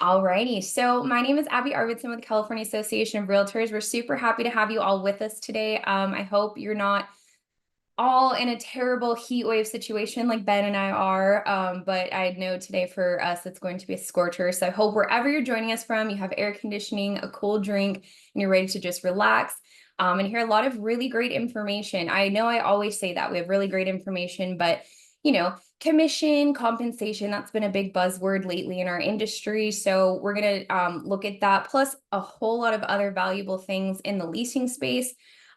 Alrighty, so my name is Abby Arvidsson with the California Association of Realtors. We're super happy to have you all with us today. I hope you're not all in a terrible heat wave situation like Ben and I are, but I know today for us it's going to be a scorcher. So I hope wherever you're joining us from, you have air conditioning, a cold drink, and you're ready to just relax and hear a lot of really great information. I know I always say that we have really great information, but commission, compensation, that's been a big buzzword lately in our industry. So we're going to look at that, plus a whole lot of other valuable things in the leasing space.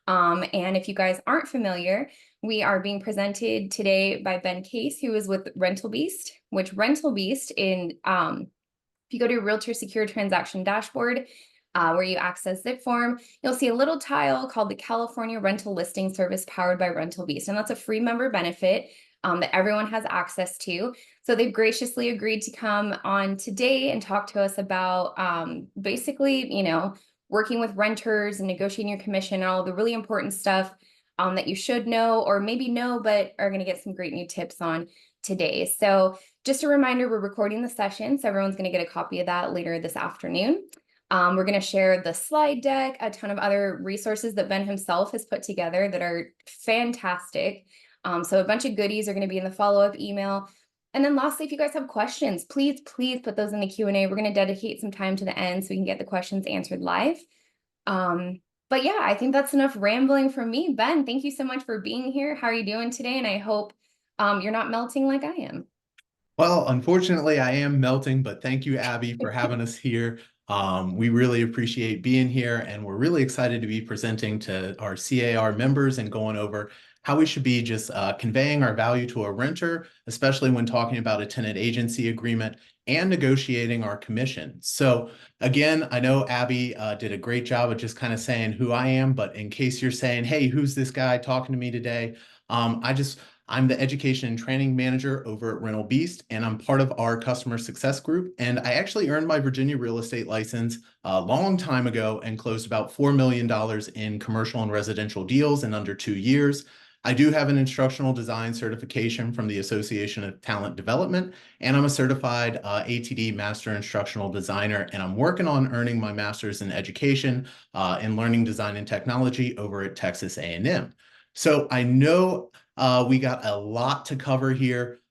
And if you guys aren't familiar, we are being presented today by Ben Case, who is with Rental Beast, which Rental Beast if you go to your Realtor Secure Transaction Dashboard, where you access zip form, you'll see a little tile called the California Rental Listing Service powered by Rental Beast. And that's a free member benefit that everyone has access to. So they've graciously agreed to come on today and talk to us about basically, working with renters and negotiating your commission and all the really important stuff that you should know or maybe know, but are going to get some great new tips on today. So just a reminder, we're recording the session, so everyone's going to get a copy of that later this afternoon. We're going to share the slide deck, a ton of other resources that Ben himself has put together that are fantastic. So a bunch of goodies are going to be in the follow-up email. And then lastly, if you guys have questions, please put those in the Q&A. We're going to dedicate some time to the end so we can get the questions answered live. But yeah, I think that's enough rambling from me. Ben, thank you so much for being here. How are you doing today? And I hope you're not melting like I am. Well, unfortunately, I am melting, but thank you, Abby, for having us here. We really appreciate being here, and we're really excited to be presenting to our CAR members and going over how we should be just conveying our value to a renter, especially when talking about a tenant agency agreement and negotiating our commission. So again, I know Abby did a great job of just kind of saying who I am, but in case you're saying, hey, who's this guy talking to me today? I'm the education and training manager over at Rental Beast, and I'm part of our customer success group. And I actually earned my Virginia real estate license a long time ago and closed about $4 million in commercial and residential deals in under 2 years. I do have an instructional design certification from the Association of Talent Development, and I'm a certified ATD Master Instructional Designer, and I'm working on earning my master's in education in learning design and technology over at Texas A&M. So I know we got a lot to cover here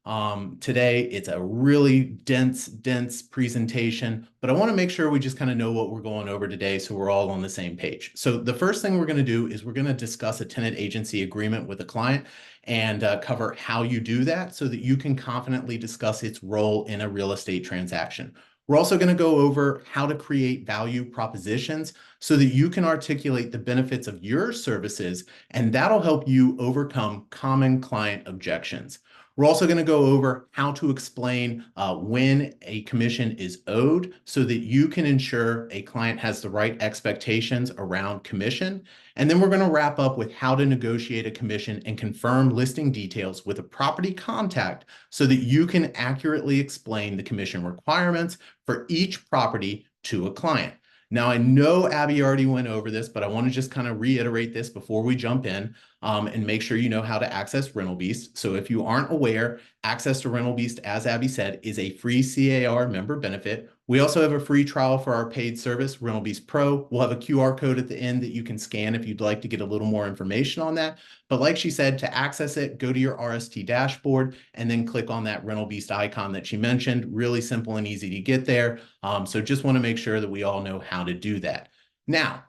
today. It's a really dense presentation, but I want to make sure we just kind of know what we're going over today so we're all on the same page. So the first thing we're going to do is we're going to discuss a tenant agency agreement with a client and cover how you do that so that you can confidently discuss its role in a real estate transaction. We're also going to go over how to create value propositions so that you can articulate the benefits of your services, and that'll help you overcome common client objections. We're also going to go over how to explain when a commission is owed so that you can ensure a client has the right expectations around commission. And then we're going to wrap up with how to negotiate a commission and confirm listing details with a property contact so that you can accurately explain the commission requirements for each property to a client. Now, I know Abby already went over this, but I want to just kind of reiterate this before we jump in and make sure you know how to access Rental Beast. So if you aren't aware, access to Rental Beast, as Abby said, is a free CAR member benefit. We also have a free trial for our paid service, Rental Beast Pro. We'll have a QR code at the end that you can scan if you'd like to get a little more information on that. But like she said, to access it, go to your RST dashboard and then click on that Rental Beast icon that she mentioned. Really simple and easy to get there. So just want to make sure that we all know how to do that. Now,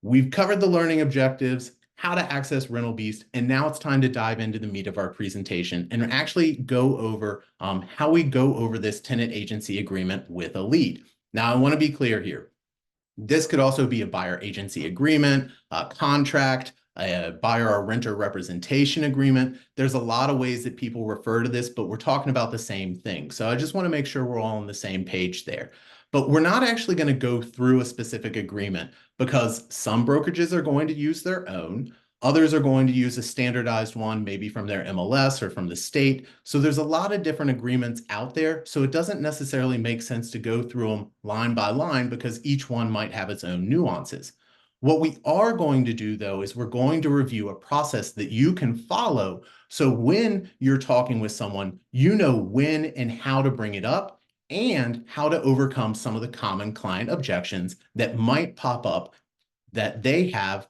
we've covered the learning objectives, how to access Rental Beast, and now it's time to dive into the meat of our presentation and actually go over how we go over this tenant agency agreement with a lead. Now, I want to be clear here. This could also be a buyer agency agreement, a contract, a buyer or renter representation agreement. There's a lot of ways that people refer to this, but we're talking about the same thing. So I just want to make sure we're all on the same page there. But we're not actually going to go through a specific agreement because some brokerages are going to use their own. Others are going to use a standardized one, maybe from their MLS or from the state. So there's a lot of different agreements out there. So it doesn't necessarily make sense to go through them line by line because each one might have its own nuances. What we are going to do, though, is we're going to review a process that you can follow. So when you're talking with someone, you know when and how to bring it up and how to overcome some of the common client objections that might pop up that they have,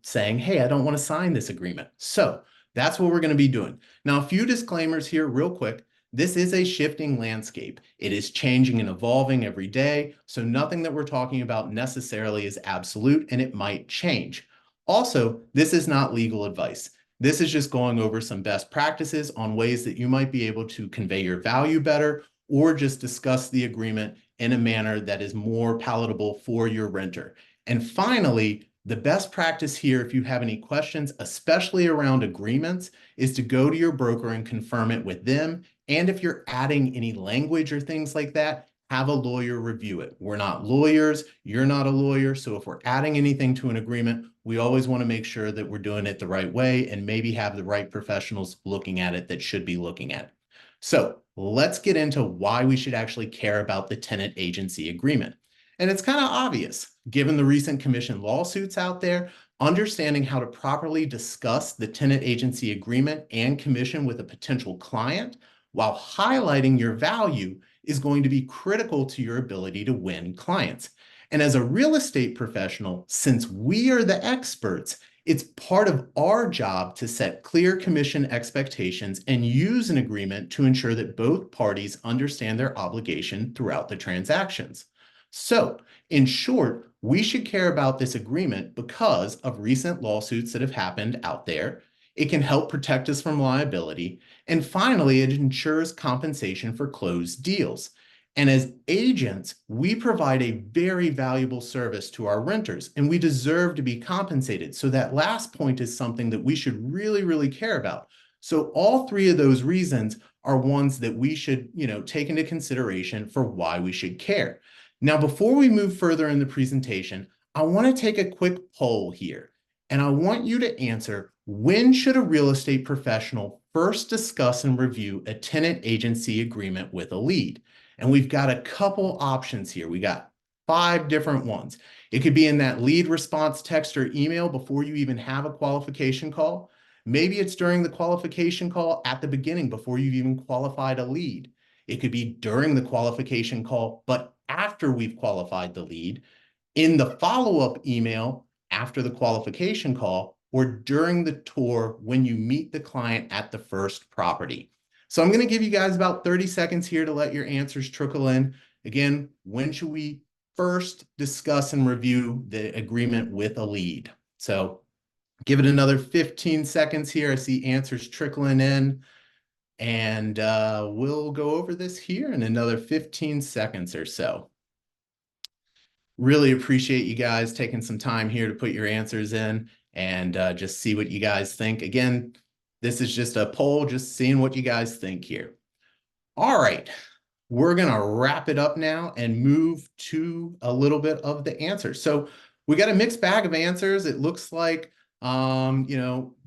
saying, hey, I don't want to sign this agreement. So that's what we're going to be doing. Now, a few disclaimers here real quick. This is a shifting landscape. It is changing and evolving every day. So nothing that we're talking about necessarily is absolute, and it might change. Also, this is not legal advice. This is just going over some best practices on ways that you might be able to convey your value better, or just discuss the agreement in a manner that is more palatable for your renter. And finally, the best practice here, if you have any questions, especially around agreements, is to go to your broker and confirm it with them. And if you're adding any language or things like that, have a lawyer review it. We're not lawyers, you're not a lawyer. So if we're adding anything to an agreement, we always want to make sure that we're doing it the right way and maybe have the right professionals looking at it that should be looking at it. So let's get into why we should actually care about the tenant agency agreement. And it's kind of obvious, given the recent commission lawsuits out there. Understanding how to properly discuss the tenant agency agreement and commission with a potential client while highlighting your value is going to be critical to your ability to win clients. And as a real estate professional, since we are the experts, it's part of our job to set clear commission expectations and use an agreement to ensure that both parties understand their obligation throughout the transactions. So, in short, we should care about this agreement because of recent lawsuits that have happened out there. It can help protect us from liability. And finally, it ensures compensation for closed deals. And as agents, we provide a very valuable service to our renters, and we deserve to be compensated. So that last point is something that we should really, really care about. So all three of those reasons are ones that we should, take into consideration for why we should care. Now, before we move further in the presentation, I want to take a quick poll here, and I want you to answer, when should a real estate professional first discuss and review a tenant agency agreement with a lead? And we've got a couple options here. We got 5 different ones. It could be in that lead response text or email before you even have a qualification call. Maybe it's during the qualification call at the beginning before you've even qualified a lead. It could be during the qualification call, but after we've qualified the lead, in the follow-up email after the qualification call, or during the tour when you meet the client at the first property. So I'm going to give you guys about 30 seconds here to let your answers trickle in. Again, when should we first discuss and review the agreement with a lead? So give it another 15 seconds here. I see answers trickling in. And we'll go over this here in another 15 seconds or so. Really appreciate you guys taking some time here to put your answers in and just see what you guys think. Again, this is just a poll, just seeing what you guys think here. All right, we're going to wrap it up now and move to a little bit of the answers. So we got a mixed bag of answers. It looks like,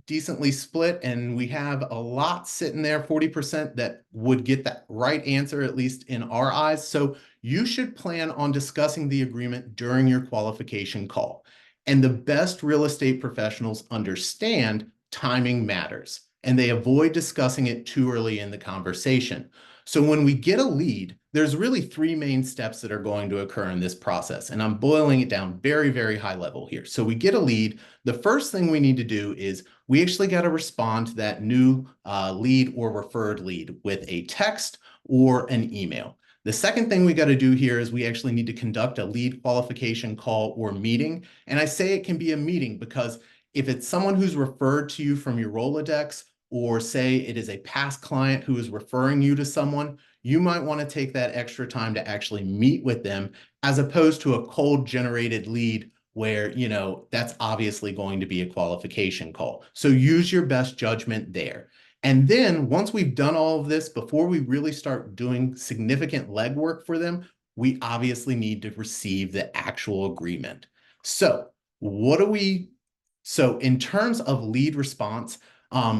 decently split, and we have a lot sitting there, 40% that would get that right answer, at least in our eyes. So you should plan on discussing the agreement during your qualification call. And the best real estate professionals understand timing matters, and they avoid discussing it too early in the conversation. So when we get a lead, there's really 3 main steps that are going to occur in this process. And I'm boiling it down very, very high level here. So we get a lead. The first thing we need to do is we actually got to respond to that new lead or referred lead with a text or an email. The second thing we got to do here is we actually need to conduct a lead qualification call or meeting. And I say it can be a meeting because if it's someone who's referred to you from your Rolodex, or say it is a past client who is referring you to someone, you might want to take that extra time to actually meet with them, as opposed to a cold generated lead where, that's obviously going to be a qualification call. So use your best judgment there. And then once we've done all of this, before we really start doing significant legwork for them, we obviously need to receive the actual agreement. So in terms of lead response,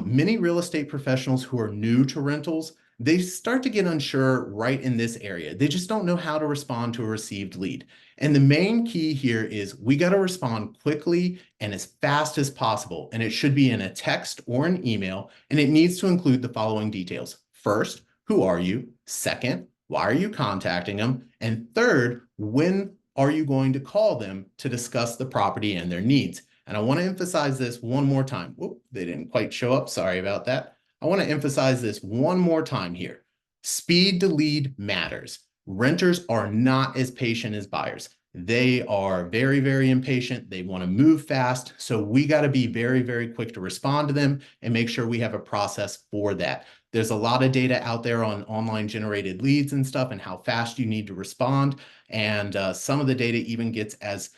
many real estate professionals who are new to rentals, they start to get unsure right in this area. They just don't know how to respond to a received lead. And the main key here is we got to respond quickly and as fast as possible. And it should be in a text or an email, and it needs to include the following details. First, who are you? Second, why are you contacting them? And third, when are you going to call them to discuss the property and their needs? And I want to emphasize this one more time. Whoop, they didn't quite show up. Sorry about that. I want to emphasize this one more time here. Speed to lead matters. Renters are not as patient as buyers. They are very, very impatient. They want to move fast. So we got to be very, very quick to respond to them and make sure we have a process for that. There's a lot of data out there on online generated leads and stuff and how fast you need to respond. And some of the data even gets as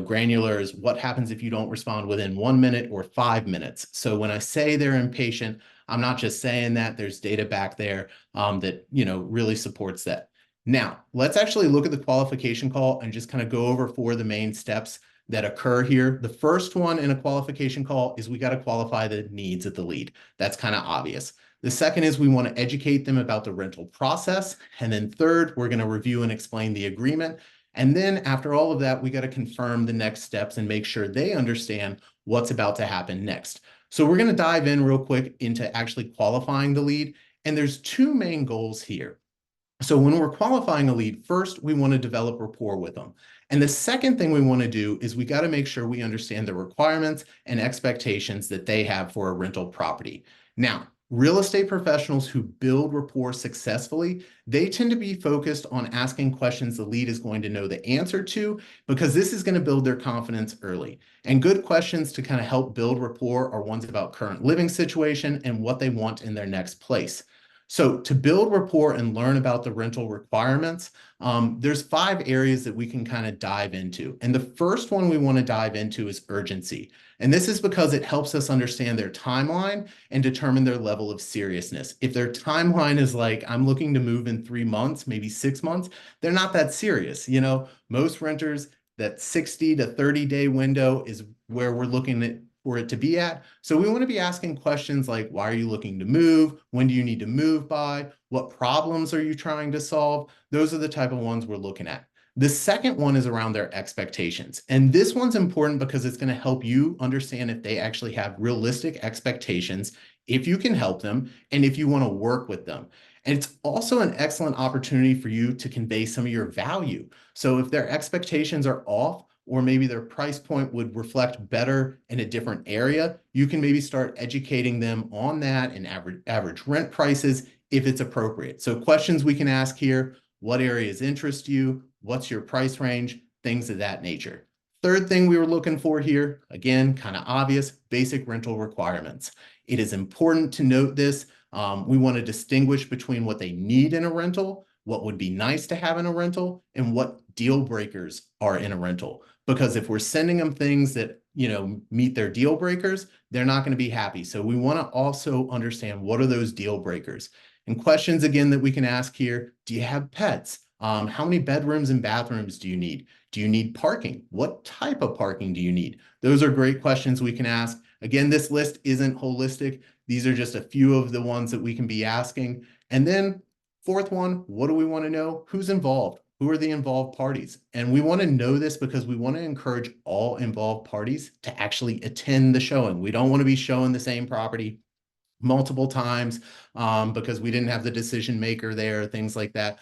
granular as what happens if you don't respond within 1 minute or 5 minutes. So when I say they're impatient, I'm not just saying that. There's data back there that really supports that. Now, let's actually look at the qualification call and just kind of go over 4 of the main steps that occur here. The first one in a qualification call is we got to qualify the needs of the lead. That's kind of obvious. The second is we want to educate them about the rental process. And then third, we're going to review and explain the agreement. And then after all of that, we got to confirm the next steps and make sure they understand what's about to happen next. So we're going to dive in real quick into actually qualifying the lead. And there's 2 main goals here. So when we're qualifying a lead, first, we want to develop rapport with them. And the second thing we want to do is we got to make sure we understand the requirements and expectations that they have for a rental property. Now, real estate professionals who build rapport successfully, they tend to be focused on asking questions the lead is going to know the answer to, because this is going to build their confidence early. And good questions to kind of help build rapport are ones about current living situation and what they want in their next place. So to build rapport and learn about the rental requirements, there's 5 areas that we can kind of dive into. And the first one we want to dive into is urgency. And this is because it helps us understand their timeline and determine their level of seriousness. If their timeline is like, I'm looking to move in 3 months, maybe 6 months, they're not that serious. Most renters, that 60 to 30-day window is where we're looking at for it to be at. So we want to be asking questions like, why are you looking to move? When do you need to move by? What problems are you trying to solve? Those are the type of ones we're looking at. The second one is around their expectations. And this one's important because it's going to help you understand if they actually have realistic expectations, if you can help them, and if you want to work with them. And it's also an excellent opportunity for you to convey some of your value. So if their expectations are off, or maybe their price point would reflect better in a different area, you can maybe start educating them on that and average rent prices if it's appropriate. So questions we can ask here: what areas interest you? What's your price range? Things of that nature. Third thing we were looking for here, again, kind of obvious, basic rental requirements. It is important to note this. We want to distinguish between what they need in a rental, what would be nice to have in a rental, and what deal breakers are in a rental. Because if we're sending them things that, meet their deal breakers, they're not going to be happy. So we want to also understand what are those deal breakers. And questions, again, that we can ask here: do you have pets? How many bedrooms and bathrooms do you need? Do you need parking? What type of parking do you need? Those are great questions we can ask. Again, this list isn't holistic. These are just a few of the ones that we can be asking. And then fourth one, what do we want to know? Who's involved? Who are the involved parties? And we want to know this because we want to encourage all involved parties to actually attend the showing. We don't want to be showing the same property multiple times because we didn't have the decision maker there, things like that.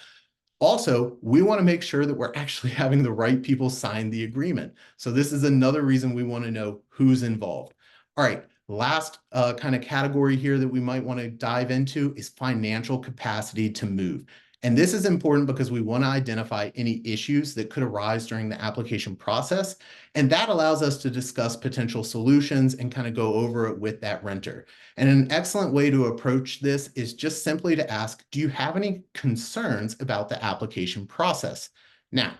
Also, we want to make sure that we're actually having the right people sign the agreement. So this is another reason we want to know who's involved. All right, last kind of category here that we might want to dive into is financial capacity to move. And this is important because we want to identify any issues that could arise during the application process. And that allows us to discuss potential solutions and kind of go over it with that renter. And an excellent way to approach this is just simply to ask, do you have any concerns about the application process? Now,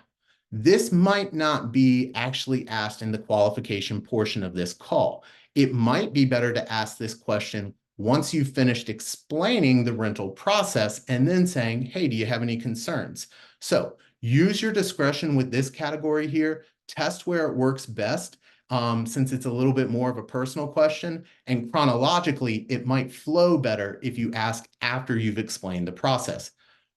this might not be actually asked in the qualification portion of this call. It might be better to ask this question once you've finished explaining the rental process and then saying, hey, do you have any concerns? So use your discretion with this category here. Test where it works best, since it's a little bit more of a personal question. And chronologically, it might flow better if you ask after you've explained the process.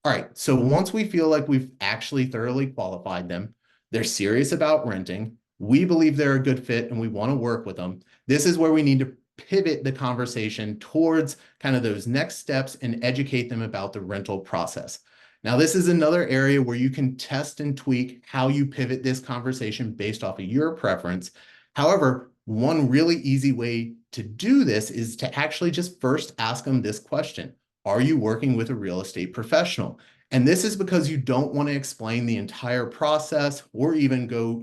All right, so once we feel like we've actually thoroughly qualified them, they're serious about renting, we believe they're a good fit and we want to work with them, this is where we need to pivot the conversation towards kind of those next steps and educate them about the rental process. Now, this is another area where you can test and tweak how you pivot this conversation based off of your preference. However, one really easy way to do this is to actually just first ask them this question. Are you working with a real estate professional? And this is because you don't want to explain the entire process or even go,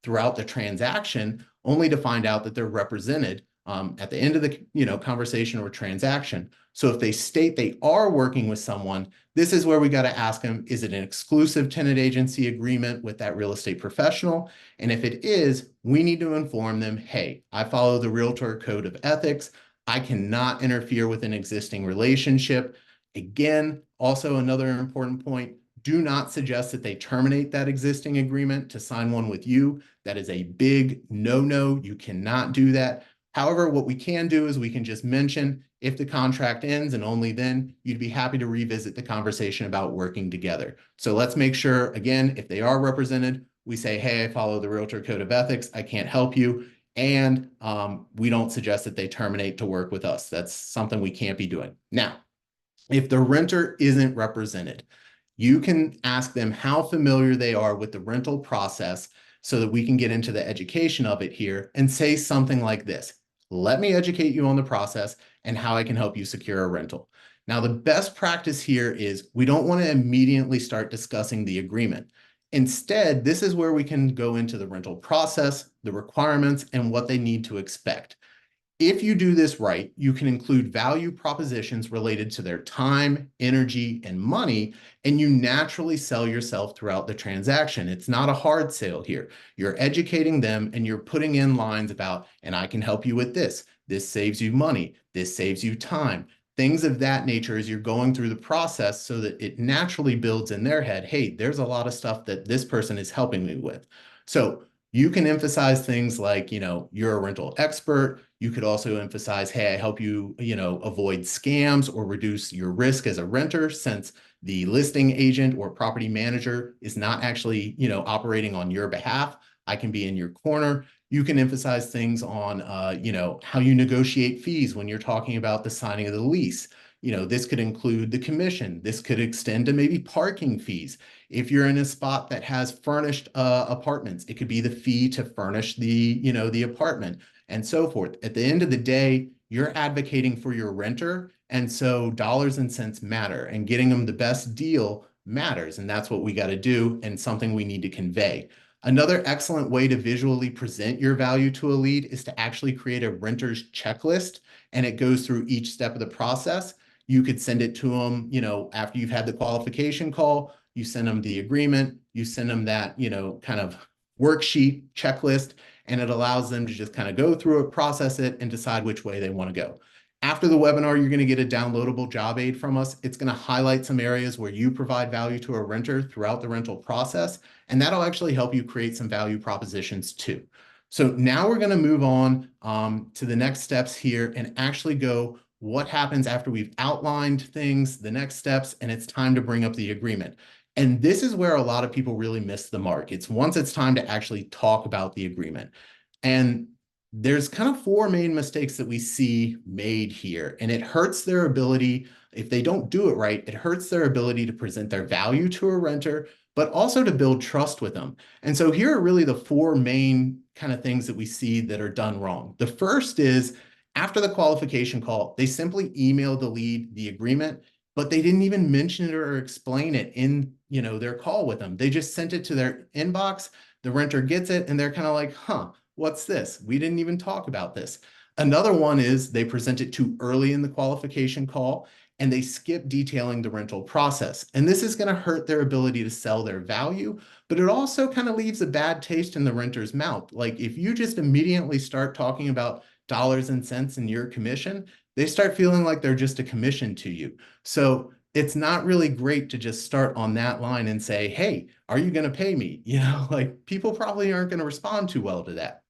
throughout the transaction, only to find out that they're represented at the end of the, conversation or transaction. So if they state they are working with someone, this is where we got to ask them, is it an exclusive tenant agency agreement with that real estate professional? And if it is, we need to inform them, hey, I follow the Realtor Code of Ethics. I cannot interfere with an existing relationship. Again, also another important point, do not suggest that they terminate that existing agreement to sign one with you. That is a big no-no. You cannot do that. However, what we can do is we can just mention if the contract ends and only then you'd be happy to revisit the conversation about working together. So let's make sure, again, if they are represented, we say, hey, I follow the Realtor Code of Ethics. I can't help you. And we don't suggest that they terminate to work with us. That's something we can't be doing. Now, if the renter isn't represented, you can ask them how familiar they are with the rental process so that we can get into the education of it here and say something like this. Let me educate you on the process and how I can help you secure a rental. Now, the best practice here is we don't want to immediately start discussing the agreement. Instead, this is where we can go into the rental process, the requirements, and what they need to expect. If you do this right, you can include value propositions related to their time, energy, and money, and you naturally sell yourself throughout the transaction. It's not a hard sale here. You're educating them and you're putting in lines about, and I can help you with this. This saves you money. This saves you time. Things of that nature as you're going through the process so that it naturally builds in their head, hey, there's a lot of stuff that this person is helping me with. So you can emphasize things like, you're a rental expert. You could also emphasize, hey, I help you, avoid scams or reduce your risk as a renter since the listing agent or property manager is not actually, operating on your behalf. I can be in your corner. You can emphasize things on, how you negotiate fees when you're talking about the signing of the lease. This could include the commission. This could extend to maybe parking fees. If you're in a spot that has furnished apartments, it could be the fee to furnish the apartment and so forth. At the end of the day, you're advocating for your renter. And so dollars and cents matter and getting them the best deal matters. And that's what we got to do and something we need to convey. Another excellent way to visually present your value to a lead is to actually create a renter's checklist, and it goes through each step of the process. You could send it to them, after you've had the qualification call, you send them the agreement, you send them that, kind of worksheet checklist, and it allows them to just kind of go through it, process it, and decide which way they want to go. After the webinar, you're going to get a downloadable job aid from us. It's going to highlight some areas where you provide value to a renter throughout the rental process, and that'll actually help you create some value propositions too. So now we're going to move on to the next steps here and actually go what happens after we've outlined things, the next steps, and it's time to bring up the agreement. And this is where a lot of people really miss the mark. It's once it's time to actually talk about the agreement. And there's kind of four main mistakes that we see made here, and it hurts their ability. If they don't do it right, it hurts their ability to present their value to a renter, but also to build trust with them. And so here are really the four main kind of things that we see that are done wrong. The first is after the qualification call, they simply emailed the lead the agreement, but they didn't even mention it or explain it in, their call with them. They just sent it to their inbox. The renter gets it and they're kind of like, huh, what's this? We didn't even talk about this. Another one is they present it too early in the qualification call and they skip detailing the rental process. And this is going to hurt their ability to sell their value, but it also kind of leaves a bad taste in the renter's mouth. Like if you just immediately start talking about dollars and cents in your commission, they start feeling like they're just a commission to you. So it's not really great to just start on that line and say, hey, are you going to pay me? Like people probably aren't going to respond too well to that.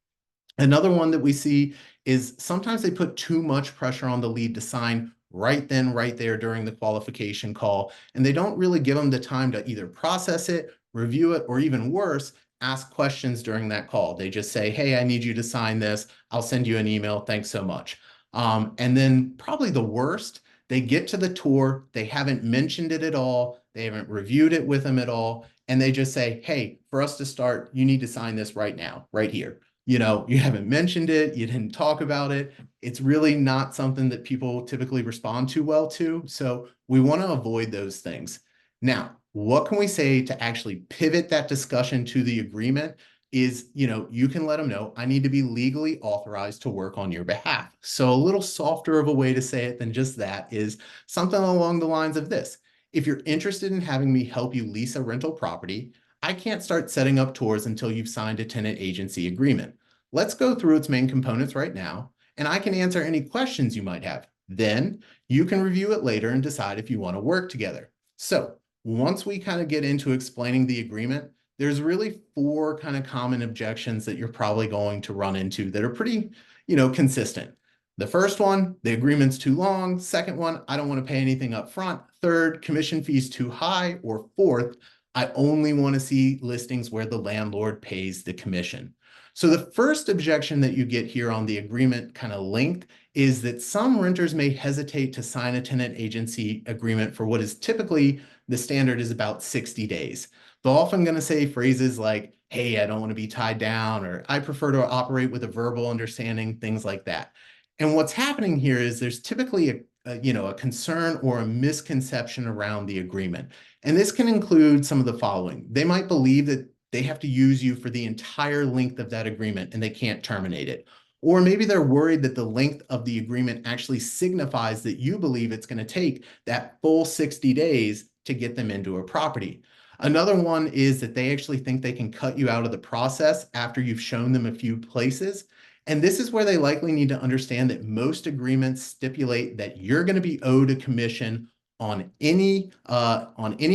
Another one that we see is sometimes they put too much pressure on the lead to sign right then, right there during the qualification call, and they don't really give them the time to either process it, review it, or even worse, ask questions during that call. They just say, hey, I need you to sign this. I'll send you an email. Thanks so much. And then probably the worst, they get to the tour, they haven't mentioned it at all, they haven't reviewed it with them at all, and they just say, hey, for us to start, you need to sign this right now, right here. You haven't mentioned it, you didn't talk about it. It's really not something that people typically respond too well to. So we want to avoid those things. Now, what can we say to actually pivot that discussion to the agreement is, you can let them know, I need to be legally authorized to work on your behalf. So a little softer of a way to say it than just that is something along the lines of this. If you're interested in having me help you lease a rental property, I can't start setting up tours until you've signed a tenant agency agreement. Let's go through its main components right now, and I can answer any questions you might have. Then you can review it later and decide if you want to work together. So once we kind of get into explaining the agreement, there's really four kind of common objections that you're probably going to run into that are pretty, consistent. The first one, the agreement's too long. Second one, I don't want to pay anything up front. Third, commission fees too high. Or fourth, I only want to see listings where the landlord pays the commission. So the first objection that you get here on the agreement kind of length is that some renters may hesitate to sign a tenant agency agreement for what is typically the standard is about 60 days. They're often going to say phrases like, hey, I don't want to be tied down, or I prefer to operate with a verbal understanding, things like that. And what's happening here is there's typically a concern or a misconception around the agreement. And this can include some of the following. They might believe that they have to use you for the entire length of that agreement and they can't terminate it. Or maybe they're worried that the length of the agreement actually signifies that you believe it's going to take that full 60 days to get them into a property. Another one is that they actually think they can cut you out of the process after you've shown them a few places. And this is where they likely need to understand that most agreements stipulate that you're going to be owed a commission on any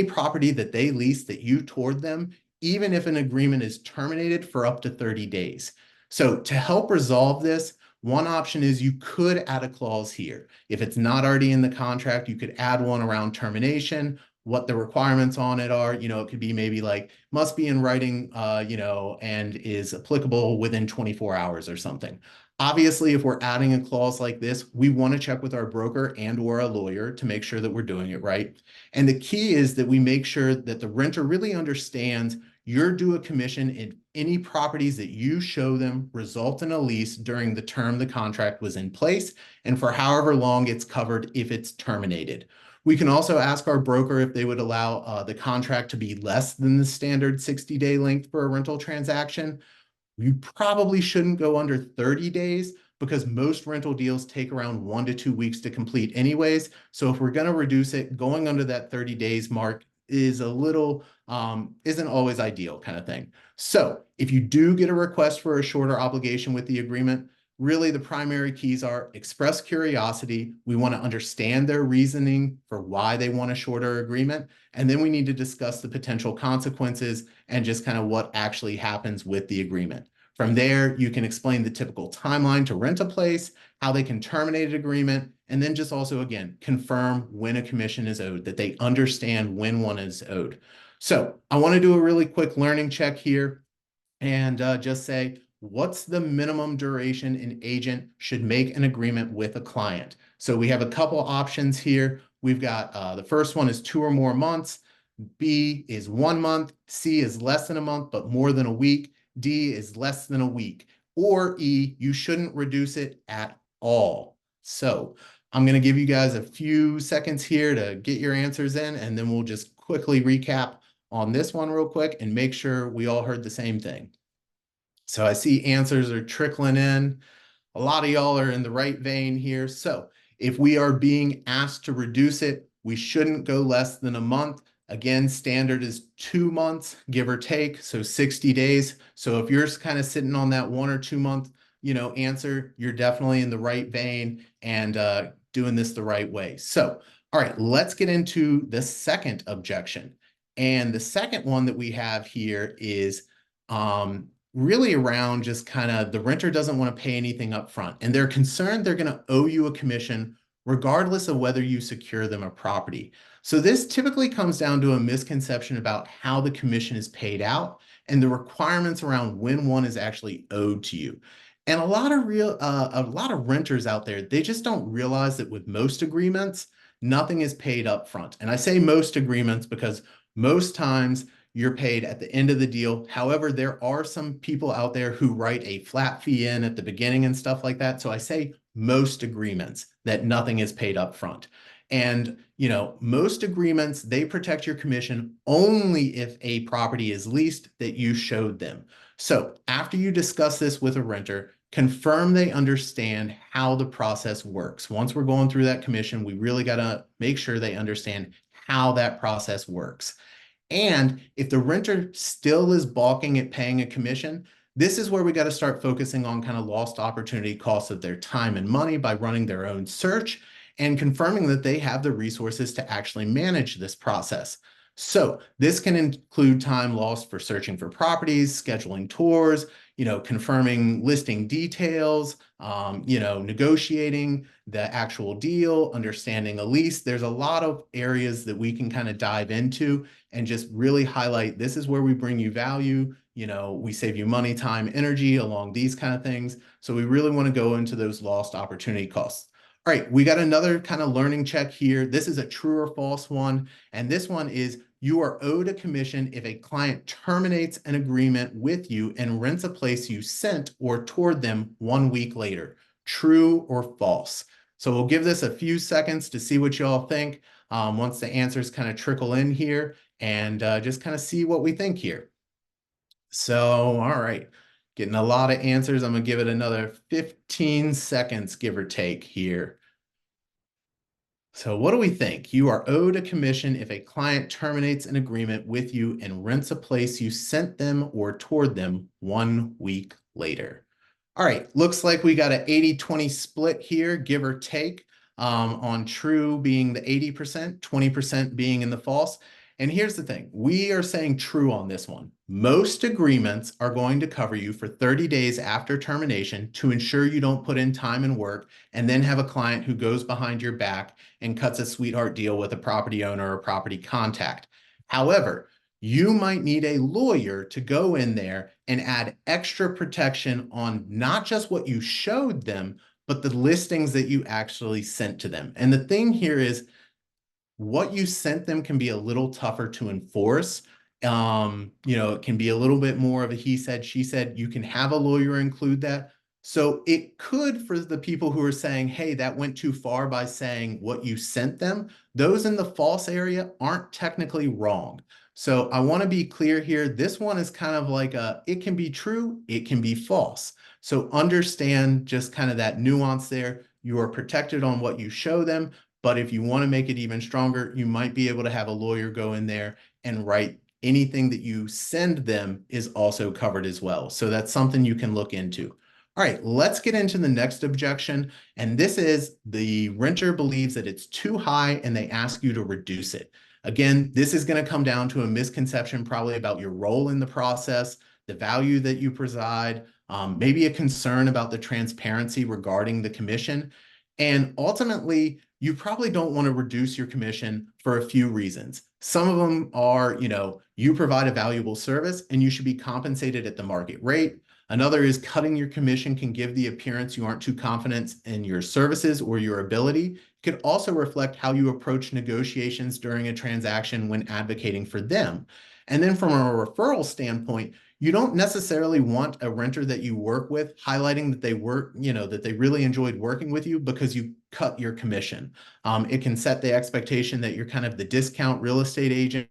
property that they lease that you toured them, even if an agreement is terminated for up to 30 days. So to help resolve this, one option is you could add a clause here. If it's not already in the contract, you could add one around termination, what the requirements on it are. It could be maybe like must be in writing, and is applicable within 24 hours or something. Obviously, if we're adding a clause like this, we want to check with our broker and or a lawyer to make sure that we're doing it right. And the key is that we make sure that the renter really understands you're due a commission in any properties that you show them result in a lease during the term the contract was in place and for however long it's covered if it's terminated. We can also ask our broker if they would allow the contract to be less than the standard 60-day length for a rental transaction. You probably shouldn't go under 30 days because most rental deals take around 1 to 2 weeks to complete anyways. So if we're going to reduce it, going under that 30 days mark is a little, isn't always ideal kind of thing. So if you do get a request for a shorter obligation with the agreement, really the primary keys are express curiosity. We want to understand their reasoning for why they want a shorter agreement. And then we need to discuss the potential consequences and just kind of what actually happens with the agreement. From there, you can explain the typical timeline to rent a place, how they can terminate an agreement, and then just also, again, confirm when a commission is owed, that they understand when one is owed. So I want to do a really quick learning check here and just say, what's the minimum duration an agent should make an agreement with a client? So we have a couple options here. We've got the first one is 2 or more months. B is 1 month. C is less than a month, but more than a week. D is less than a week. Or E, you shouldn't reduce it at all. So I'm going to give you guys a few seconds here to get your answers in, and then we'll just quickly recap on this one real quick and make sure we all heard the same thing. So I see answers are trickling in. A lot of y'all are in the right vein here. So if we are being asked to reduce it, we shouldn't go less than a month. Again, standard is 2 months, give or take, so 60 days. So if you're kind of sitting on that 1 or 2 month, answer, you're definitely in the right vein and doing this the right way. So, all right, let's get into the second objection. And the second one that we have here is really around just kind of the renter doesn't want to pay anything up front. And they're concerned they're going to owe you a commission regardless of whether you secure them a property. So this typically comes down to a misconception about how the commission is paid out and the requirements around when one is actually owed to you. And a lot of renters out there, they just don't realize that with most agreements, nothing is paid up front. And I say most agreements because most times you're paid at the end of the deal. However, there are some people out there who write a flat fee in at the beginning and stuff like that. So I say most agreements that nothing is paid up front. And, most agreements, they protect your commission only if a property is leased that you showed them. So after you discuss this with a renter, confirm they understand how the process works. Once we're going through that commission, we really got to make sure they understand how that process works. And if the renter still is balking at paying a commission, this is where we got to start focusing on kind of lost opportunity costs of their time and money by running their own search and confirming that they have the resources to actually manage this process. So this can include time lost for searching for properties, scheduling tours, confirming listing details, negotiating the actual deal, understanding a lease. There's a lot of areas that we can kind of dive into and just really highlight, this is where we bring you value. We save you money, time, energy along these kind of things. So we really want to go into those lost opportunity costs. All right, we got another kind of learning check here. This is a true or false one. And this one is, you are owed a commission if a client terminates an agreement with you and rents a place you sent or toured them 1 week later. True or false? So we'll give this a few seconds to see what y'all think once the answers kind of trickle in here, and just kind of see what we think here. So, all right, getting a lot of answers. I'm going to give it another 15 seconds, give or take here. So what do we think? You are owed a commission if a client terminates an agreement with you and rents a place you sent them or toured them 1 week later. All right, looks like we got an 80-20 split here, give or take, on true being the 80%, 20% being in the false. And here's the thing, we are saying true on this one. Most agreements are going to cover you for 30 days after termination to ensure you don't put in time and work and then have a client who goes behind your back and cuts a sweetheart deal with a property owner or property contact. However, you might need a lawyer to go in there and add extra protection on not just what you showed them, but the listings that you actually sent to them. And the thing here is, what you sent them can be a little tougher to enforce. It can be a little bit more of a he said, she said. You can have a lawyer include that. So it could, for the people who are saying, hey, that went too far by saying what you sent them, those in the false area aren't technically wrong. So I want to be clear here. This one is kind of like it can be true, it can be false. So understand just kind of that nuance there. You are protected on what you show them, but if you want to make it even stronger, you might be able to have a lawyer go in there and write anything that you send them is also covered as well. So that's something you can look into. All right, let's get into the next objection. And this is, the renter believes that it's too high and they ask you to reduce it. Again, this is going to come down to a misconception probably about your role in the process, the value that you provide, maybe a concern about the transparency regarding the commission. And ultimately, you probably don't want to reduce your commission for a few reasons. Some of them are, you provide a valuable service and you should be compensated at the market rate. Another is, cutting your commission can give the appearance you aren't too confident in your services or your ability. It could also reflect how you approach negotiations during a transaction when advocating for them. And then from a referral standpoint, you don't necessarily want a renter that you work with highlighting that they work, that they really enjoyed working with you because you cut your commission. It can set the expectation that you're kind of the discount real estate agent.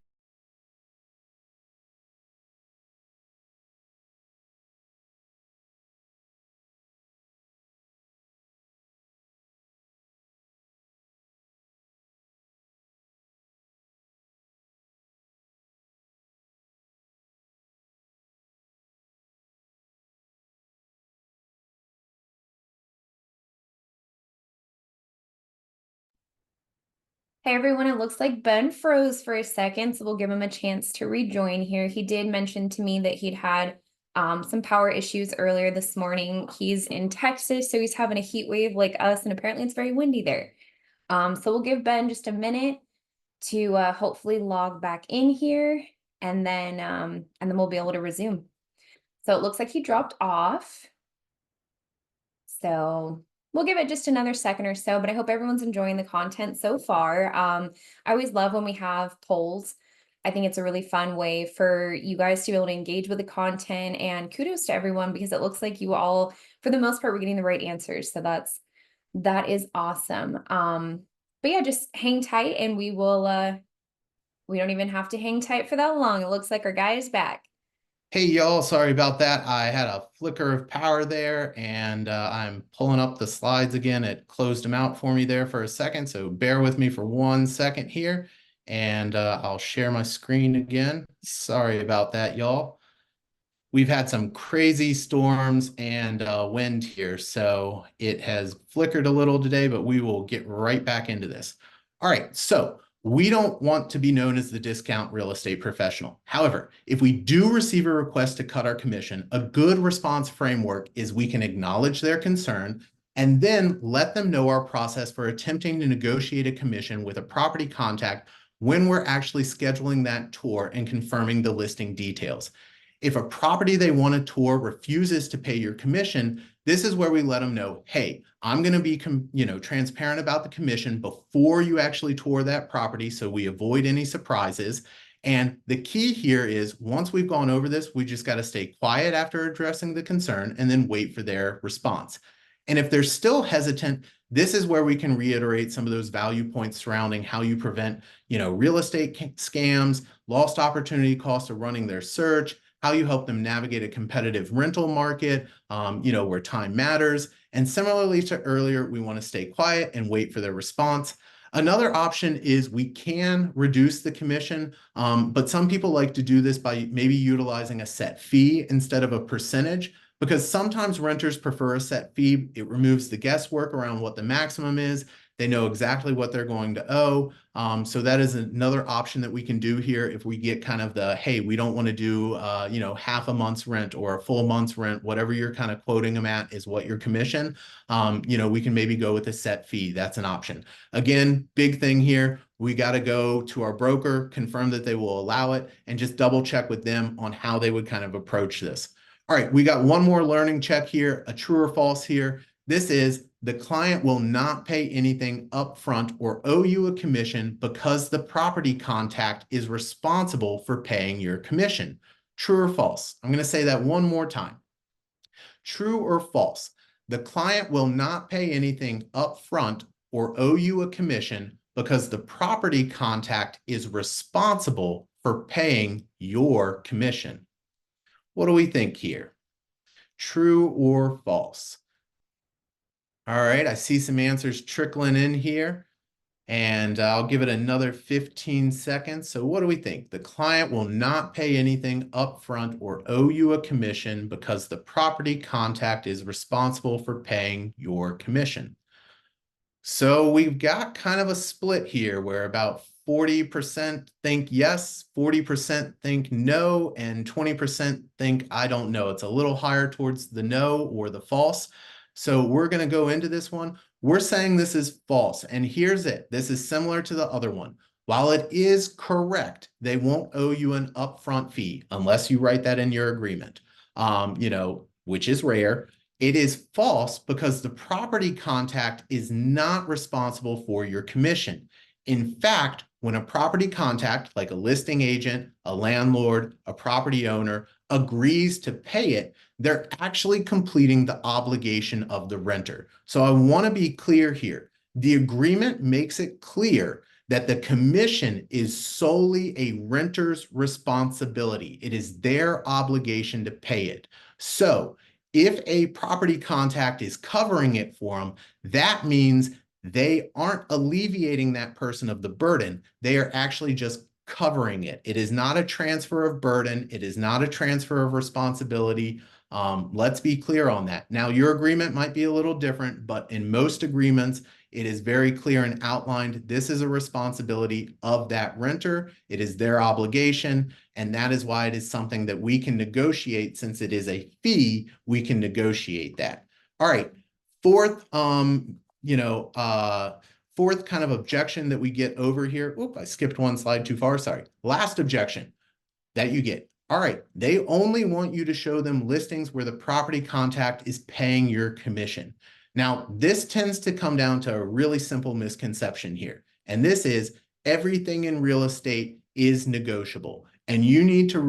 Hey everyone, it looks like Ben froze for a second, so we'll give him a chance to rejoin here. He did mention to me that he'd had some power issues earlier this morning. He's in Texas, so he's having a heat wave like us, and apparently it's very windy there. So we'll give Ben just a minute to hopefully log back in here, and then we'll be able to resume. So it looks like he dropped off. So we'll give it just another second or so, but I hope everyone's enjoying the content so far. I always love when we have polls. I think it's a really fun way for you guys to be able to engage with the content, and kudos to everyone because it looks like you all, for the most part, we're getting the right answers. So that is awesome. But yeah, just hang tight and we don't even have to hang tight for that long. It looks like our guy is back. Hey y'all, sorry about that. I had a flicker of power there and I'm pulling up the slides again. It closed them out for me there for a second, so bear with me for 1 second here and I'll share my screen again. Sorry about that, y'all. We've had some crazy storms and wind here, so it has flickered a little today, but we will get right back into this. All right, so we don't want to be known as the discount real estate professional. However, if we do receive a request to cut our commission, a good response framework is we can acknowledge their concern and then let them know our process for attempting to negotiate a commission with a property contact when we're actually scheduling that tour and confirming the listing details. If a property they want to tour refuses to pay your commission, this is where we let them know, hey, I'm going to be transparent about the commission before you actually tour that property so we avoid any surprises. And the key here is once we've gone over this, we just got to stay quiet after addressing the concern and then wait for their response. And if they're still hesitant, this is where we can reiterate some of those value points surrounding how you prevent, real estate scams, lost opportunity cost of running their search, how you help them navigate a competitive rental market, where time matters. And similarly to earlier, we want to stay quiet and wait for their response. Another option is we can reduce the commission, but some people like to do this by maybe utilizing a set fee instead of a percentage, because sometimes renters prefer a set fee. It removes the guesswork around what the maximum is. They know exactly what they're going to owe. So that is another option that we can do here if we get kind of the, hey, we don't want to do, half a month's rent or a full month's rent, whatever you're kind of quoting them at is what your commission. We can maybe go with a set fee. That's an option. Again, big thing here, we got to go to our broker, confirm that they will allow it, and just double check with them on how they would kind of approach this. All right, we got one more learning check here, a true or false here. This is the client will not pay anything upfront or owe you a commission because the property contact is responsible for paying your commission. True or false? I'm going to say that one more time. True or false? The client will not pay anything upfront or owe you a commission because the property contact is responsible for paying your commission. What do we think here? True or false? All right, I see some answers trickling in here, and I'll give it another 15 seconds. So what do we think? The client will not pay anything upfront or owe you a commission because the property contact is responsible for paying your commission. So we've got kind of a split here where about 40% think yes, 40% think no, and 20% think I don't know. It's a little higher towards the no or the false. So we're going to go into this one. We're saying this is false. And here's it. This is similar to the other one. While it is correct, they won't owe you an upfront fee unless you write that in your agreement, which is rare. It is false because the property contact is not responsible for your commission. In fact, when a property contact, like a listing agent, a landlord, a property owner, agrees to pay it, they're actually completing the obligation of the renter. So I want to be clear here. The agreement makes it clear that the commission is solely a renter's responsibility. It is their obligation to pay it. So if a property contact is covering it for them, that means they aren't alleviating that person of the burden. They are actually just covering it. It is not a transfer of burden. It is not a transfer of responsibility. Let's be clear on that. Now, your agreement might be a little different, but in most agreements, it is very clear and outlined. This is a responsibility of that renter. It is their obligation. And that is why it is something that we can negotiate. Since it is a fee, we can negotiate that. All right. Fourth, fourth kind of objection that we get over here. Oop, I skipped one slide too far. Sorry. Last objection that you get. All right. They only want you to show them listings where the property contact is paying your commission. Now, this tends to come down to a really simple misconception here. And this is everything in real estate is negotiable. And you need to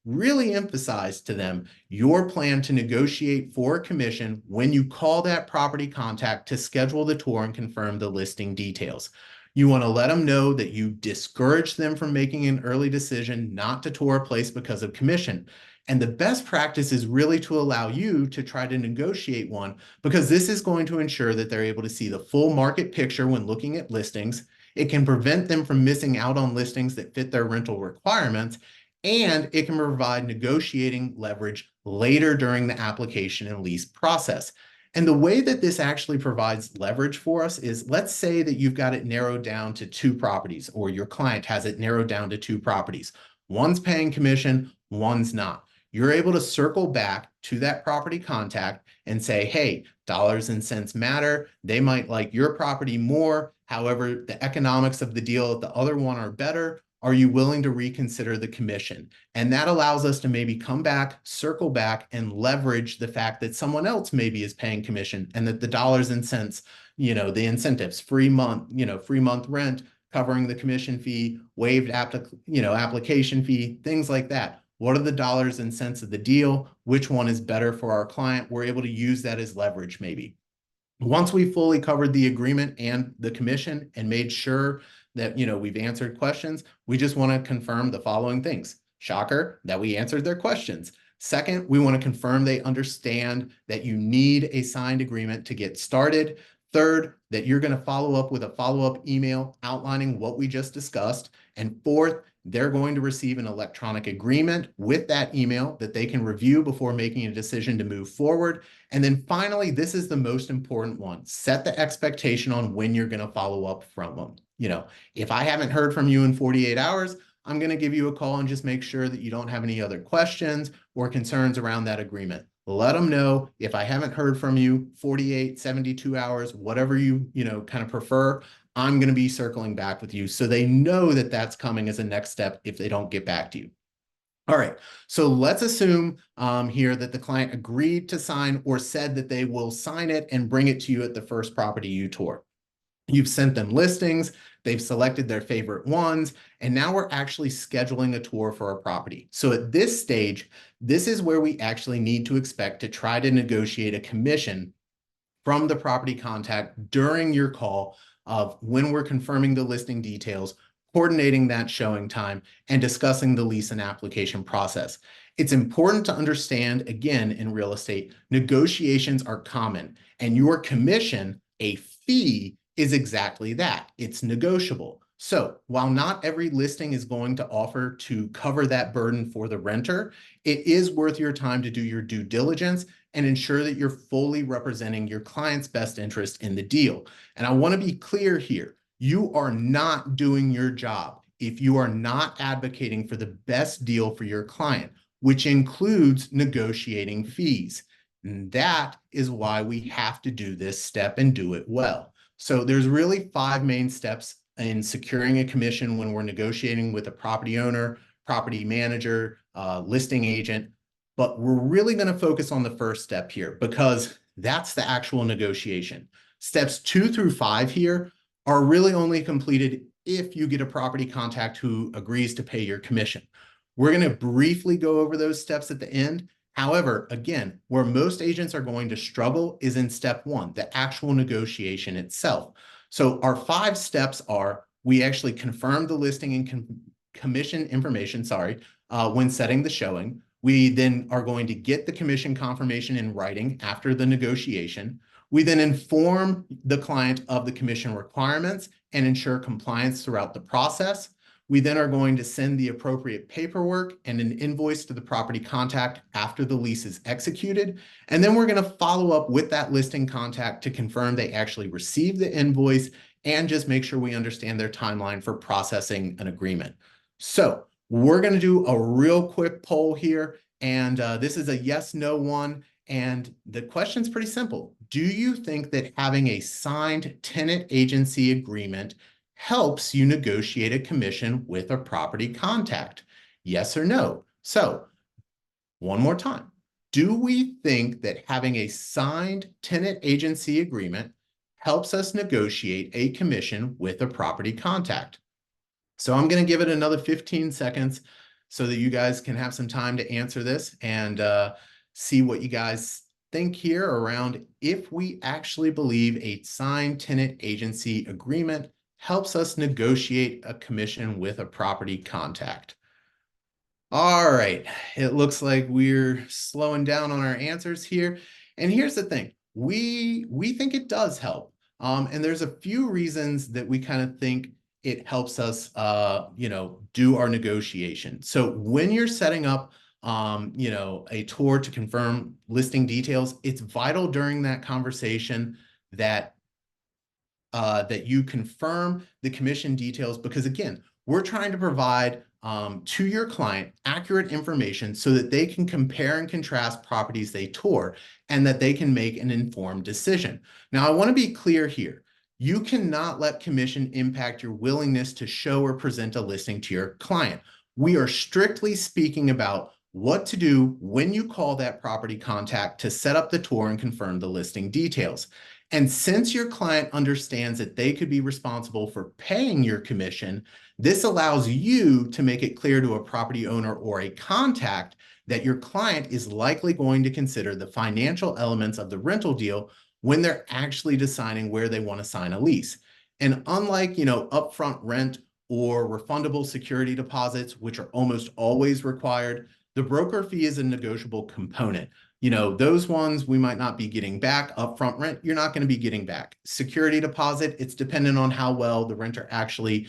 really emphasize to them your plan to negotiate for a commission when you call that property contact to schedule the tour and confirm the listing details. You want to let them know that you discourage them from making an early decision not to tour a place because of commission. And the best practice is really to allow you to try to negotiate one, because this is going to ensure that they're able to see the full market picture when looking at listings. It can prevent them from missing out on listings that fit their rental requirements, and it can provide negotiating leverage later during the application and lease process. And the way that this actually provides leverage for us is, let's say that you've got it narrowed down to 2 properties, or your client has it narrowed down to 2 properties. One's paying commission, one's not. You're able to circle back to that property contact and say, hey, dollars and cents matter. They might like your property more. However, the economics of the deal at the other one are better. Are you willing to reconsider the commission? And that allows us to maybe come back, circle back, and leverage the fact that someone else maybe is paying commission, and that the dollars and cents, the incentives, free month rent, covering the commission fee, waived application fee, things like that. What are the dollars and cents of the deal? Which one is better for our client? We're able to use that as leverage maybe. Once we fully covered the agreement and the commission and made sure that, we've answered questions, we just want to confirm the following things. Shocker, that we answered their questions. Second, we want to confirm they understand that you need a signed agreement to get started. Third, that you're going to follow up with a follow-up email outlining what we just discussed. And fourth, they're going to receive an electronic agreement with that email that they can review before making a decision to move forward. And then finally, this is the most important one. Set the expectation on when you're going to follow up from them. If I haven't heard from you in 48 hours, I'm going to give you a call and just make sure that you don't have any other questions or concerns around that agreement. Let them know, if I haven't heard from you 48, 72 hours, whatever you kind of prefer, I'm going to be circling back with you, so they know that that's coming as a next step if they don't get back to you. All right, so let's assume here that the client agreed to sign or said that they will sign it and bring it to you at the first property you tour. You've sent them listings, they've selected their favorite ones, and now we're actually scheduling a tour for a property. So at this stage, this is where we actually need to expect to try to negotiate a commission from the property contact during your call of when we're confirming the listing details, coordinating that showing time, and discussing the lease and application process. It's important to understand, again, in real estate, negotiations are common, and your commission, a fee, is exactly that. It's negotiable. So while not every listing is going to offer to cover that burden for the renter, it is worth your time to do your due diligence and ensure that you're fully representing your client's best interest in the deal. And I want to be clear here, you are not doing your job if you are not advocating for the best deal for your client, which includes negotiating fees. And that is why we have to do this step and do it well. So there's really 5 main steps in securing a commission when we're negotiating with a property owner, property manager, listing agent. But we're really going to focus on the first step here, because that's the actual negotiation. Steps 2 through 5 here are really only completed if you get a property contact who agrees to pay your commission. We're going to briefly go over those steps at the end. However, again, where most agents are going to struggle is in step 1, the actual negotiation itself. So our 5 steps are: we actually confirm the listing and commission information, when setting the showing. We then are going to get the commission confirmation in writing after the negotiation. We then inform the client of the commission requirements and ensure compliance throughout the process. We then are going to send the appropriate paperwork and an invoice to the property contact after the lease is executed. And then we're going to follow up with that listing contact to confirm they actually received the invoice and just make sure we understand their timeline for processing an agreement. So we're going to do a real quick poll here. And this is a yes/no one. And the question's pretty simple. Do you think that having a signed tenant agency agreement helps you negotiate a commission with a property contact? Yes or no? So one more time. do we think that having a signed tenant agency agreement helps us negotiate a commission with a property contact? So I'm going to give it another 15 seconds so that you guys can have some time to answer this and see what you guys think here around if we actually believe a signed tenant agency agreement helps us negotiate a commission with a property contact. All right, it looks like we're slowing down on our answers here. And here's the thing, we think it does help. And there's a few reasons that we kind of think it helps us do our negotiation. So when you're setting up a tour to confirm listing details, it's vital during that conversation that that you confirm the commission details, because again, we're trying to provide to your client accurate information so that they can compare and contrast properties they tour and that they can make an informed decision. Now, I want to be clear here. You cannot let commission impact your willingness to show or present a listing to your client. We are strictly speaking about what to do when you call that property contact to set up the tour and confirm the listing details. And since your client understands that they could be responsible for paying your commission, this allows you to make it clear to a property owner or a contact that your client is likely going to consider the financial elements of the rental deal when they're actually deciding where they want to sign a lease. And unlike, upfront rent or refundable security deposits, which are almost always required, the broker fee is a negotiable component. Those ones we might not be getting back. Upfront rent, you're not going to be getting back. Security deposit, it's dependent on how well the renter actually,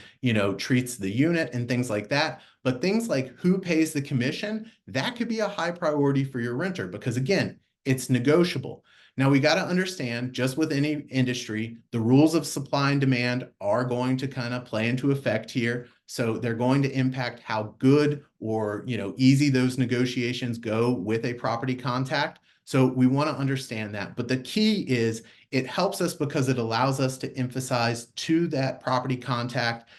treats the unit and things like that. But things like who pays the commission, that could be a high priority for your renter because again, it's negotiable. Now we got to understand, just with any industry, the rules of supply and demand are going to kind of play into effect here. So they're going to impact how good or easy those negotiations go with a property contact. So we want to understand that. But the key is it helps us because it allows us to emphasize to that property contact,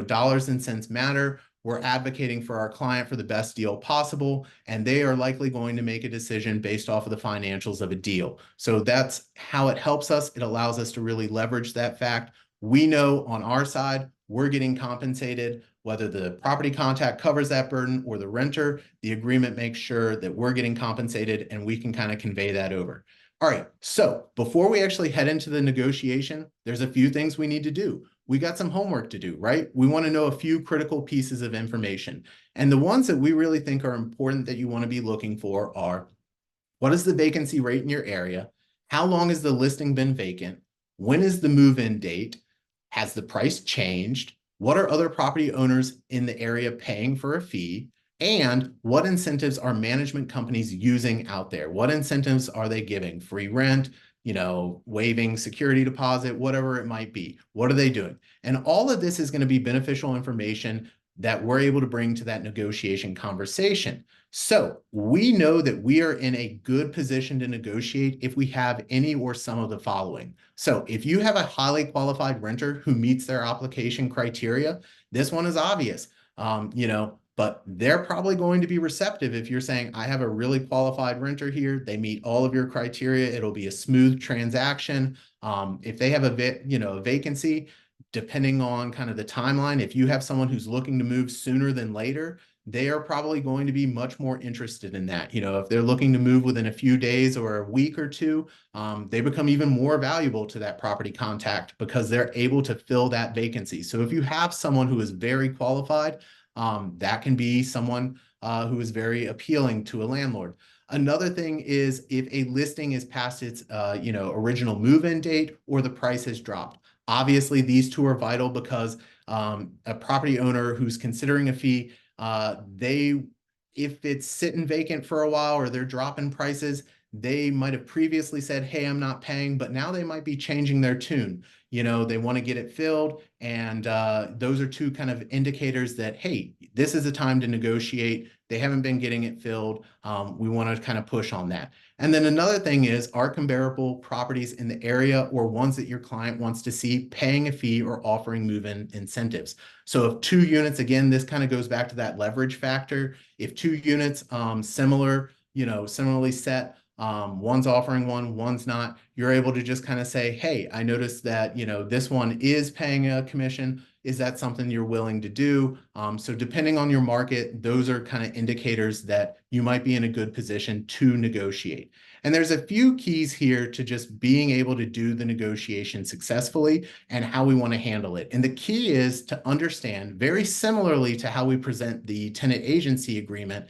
dollars and cents matter. We're advocating for our client for the best deal possible, and they are likely going to make a decision based off of the financials of a deal. So that's how it helps us. It allows us to really leverage that fact. We know on our side, we're getting compensated, whether the property contact covers that burden or the renter. The agreement makes sure that we're getting compensated and we can kind of convey that over. All right, so before we actually head into the negotiation, there's a few things we need to do. We got some homework to do, right? We want to know a few critical pieces of information. And the ones that we really think are important that you want to be looking for are, what is the vacancy rate in your area? How long has the listing been vacant? When is the move-in date? Has the price changed? What are other property owners in the area paying for a fee? And what incentives are management companies using out there? What incentives are they giving? Free rent, waiving security deposit, whatever it might be. What are they doing? And all of this is going to be beneficial information that we're able to bring to that negotiation conversation. So we know that we are in a good position to negotiate if we have any or some of the following. So if you have a highly qualified renter who meets their application criteria, this one is obvious, but they're probably going to be receptive if you're saying, I have a really qualified renter here. They meet all of your criteria. It'll be a smooth transaction. If they have a vacancy, depending on kind of the timeline, if you have someone who's looking to move sooner than later, they are probably going to be much more interested in that. If they're looking to move within a few days or a week or two, they become even more valuable to that property contact because they're able to fill that vacancy. So if you have someone who is very qualified, that can be someone who is very appealing to a landlord. Another thing is if a listing is past its original move-in date or the price has dropped. Obviously, these two are vital because a property owner who's considering a fee, if it's sitting vacant for a while or they're dropping prices, they might have previously said, hey, I'm not paying, but now they might be changing their tune. They want to get it filled. And those are two kind of indicators that, hey, this is a time to negotiate. They haven't been getting it filled. We want to kind of push on that. And then another thing is, are comparable properties in the area or ones that your client wants to see paying a fee or offering move-in incentives? So if 2 units, again, this kind of goes back to that leverage factor. If 2 units, similar similarly set. One's offering one, one's not. You're able to just kind of say, hey, I noticed that, this one is paying a commission. Is that something you're willing to do? So depending on your market, those are kind of indicators that you might be in a good position to negotiate. And there's a few keys here to just being able to do the negotiation successfully and how we want to handle it. And the key is to understand, very similarly to how we present the tenant agency agreement,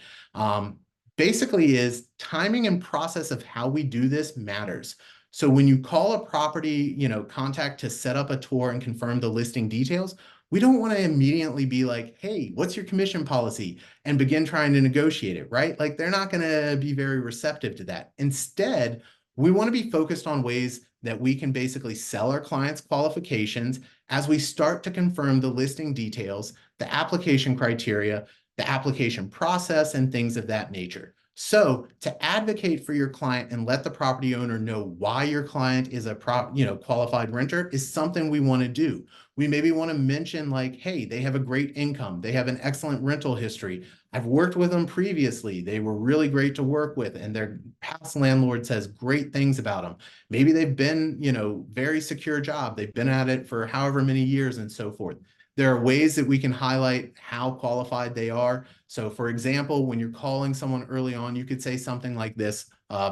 basically is timing and process of how we do this matters. So when you call a property, contact to set up a tour and confirm the listing details, we don't want to immediately be like, hey, what's your commission policy? And begin trying to negotiate it, right? Like they're not going to be very receptive to that. Instead, we want to be focused on ways that we can basically sell our clients' qualifications as we start to confirm the listing details, the application criteria, the application process, and things of that nature. So to advocate for your client and let the property owner know why your client is a qualified renter is something we want to do. We maybe want to mention like, hey, they have a great income. They have an excellent rental history. I've worked with them previously. They were really great to work with, and their past landlord says great things about them. Maybe they've been, very secure job. They've been at it for however many years and so forth. There are ways that we can highlight how qualified they are. So for example, when you're calling someone early on, you could say something like this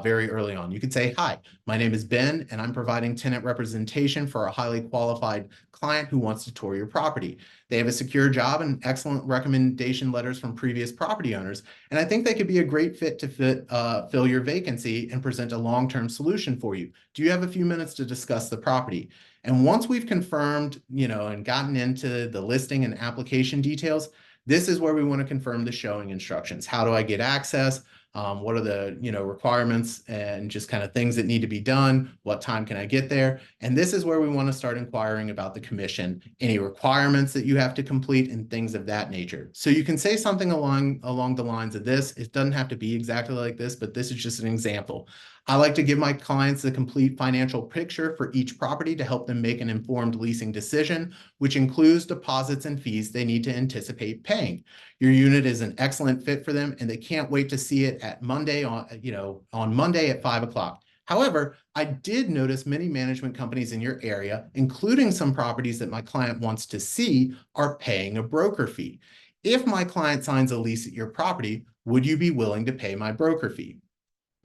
very early on. You could say, hi, my name is Ben, and I'm providing tenant representation for a highly qualified client who wants to tour your property. They have a secure job and excellent recommendation letters from previous property owners. And I think they could be a great fit to fill your vacancy and present a long-term solution for you. Do you have a few minutes to discuss the property? And once we've confirmed, and gotten into the listing and application details, this is where we want to confirm the showing instructions. How do I get access? What are the, requirements and just kind of things that need to be done? What time can I get there? And this is where we want to start inquiring about the commission, any requirements that you have to complete and things of that nature. So you can say something along the lines of this. It doesn't have to be exactly like this, but this is just an example. I like to give my clients the complete financial picture for each property to help them make an informed leasing decision, which includes deposits and fees they need to anticipate paying. Your unit is an excellent fit for them, and they can't wait to see it at Monday on Monday at 5 o'clock. However, I did notice many management companies in your area, including some properties that my client wants to see, are paying a broker fee. If my client signs a lease at your property, would you be willing to pay my broker fee?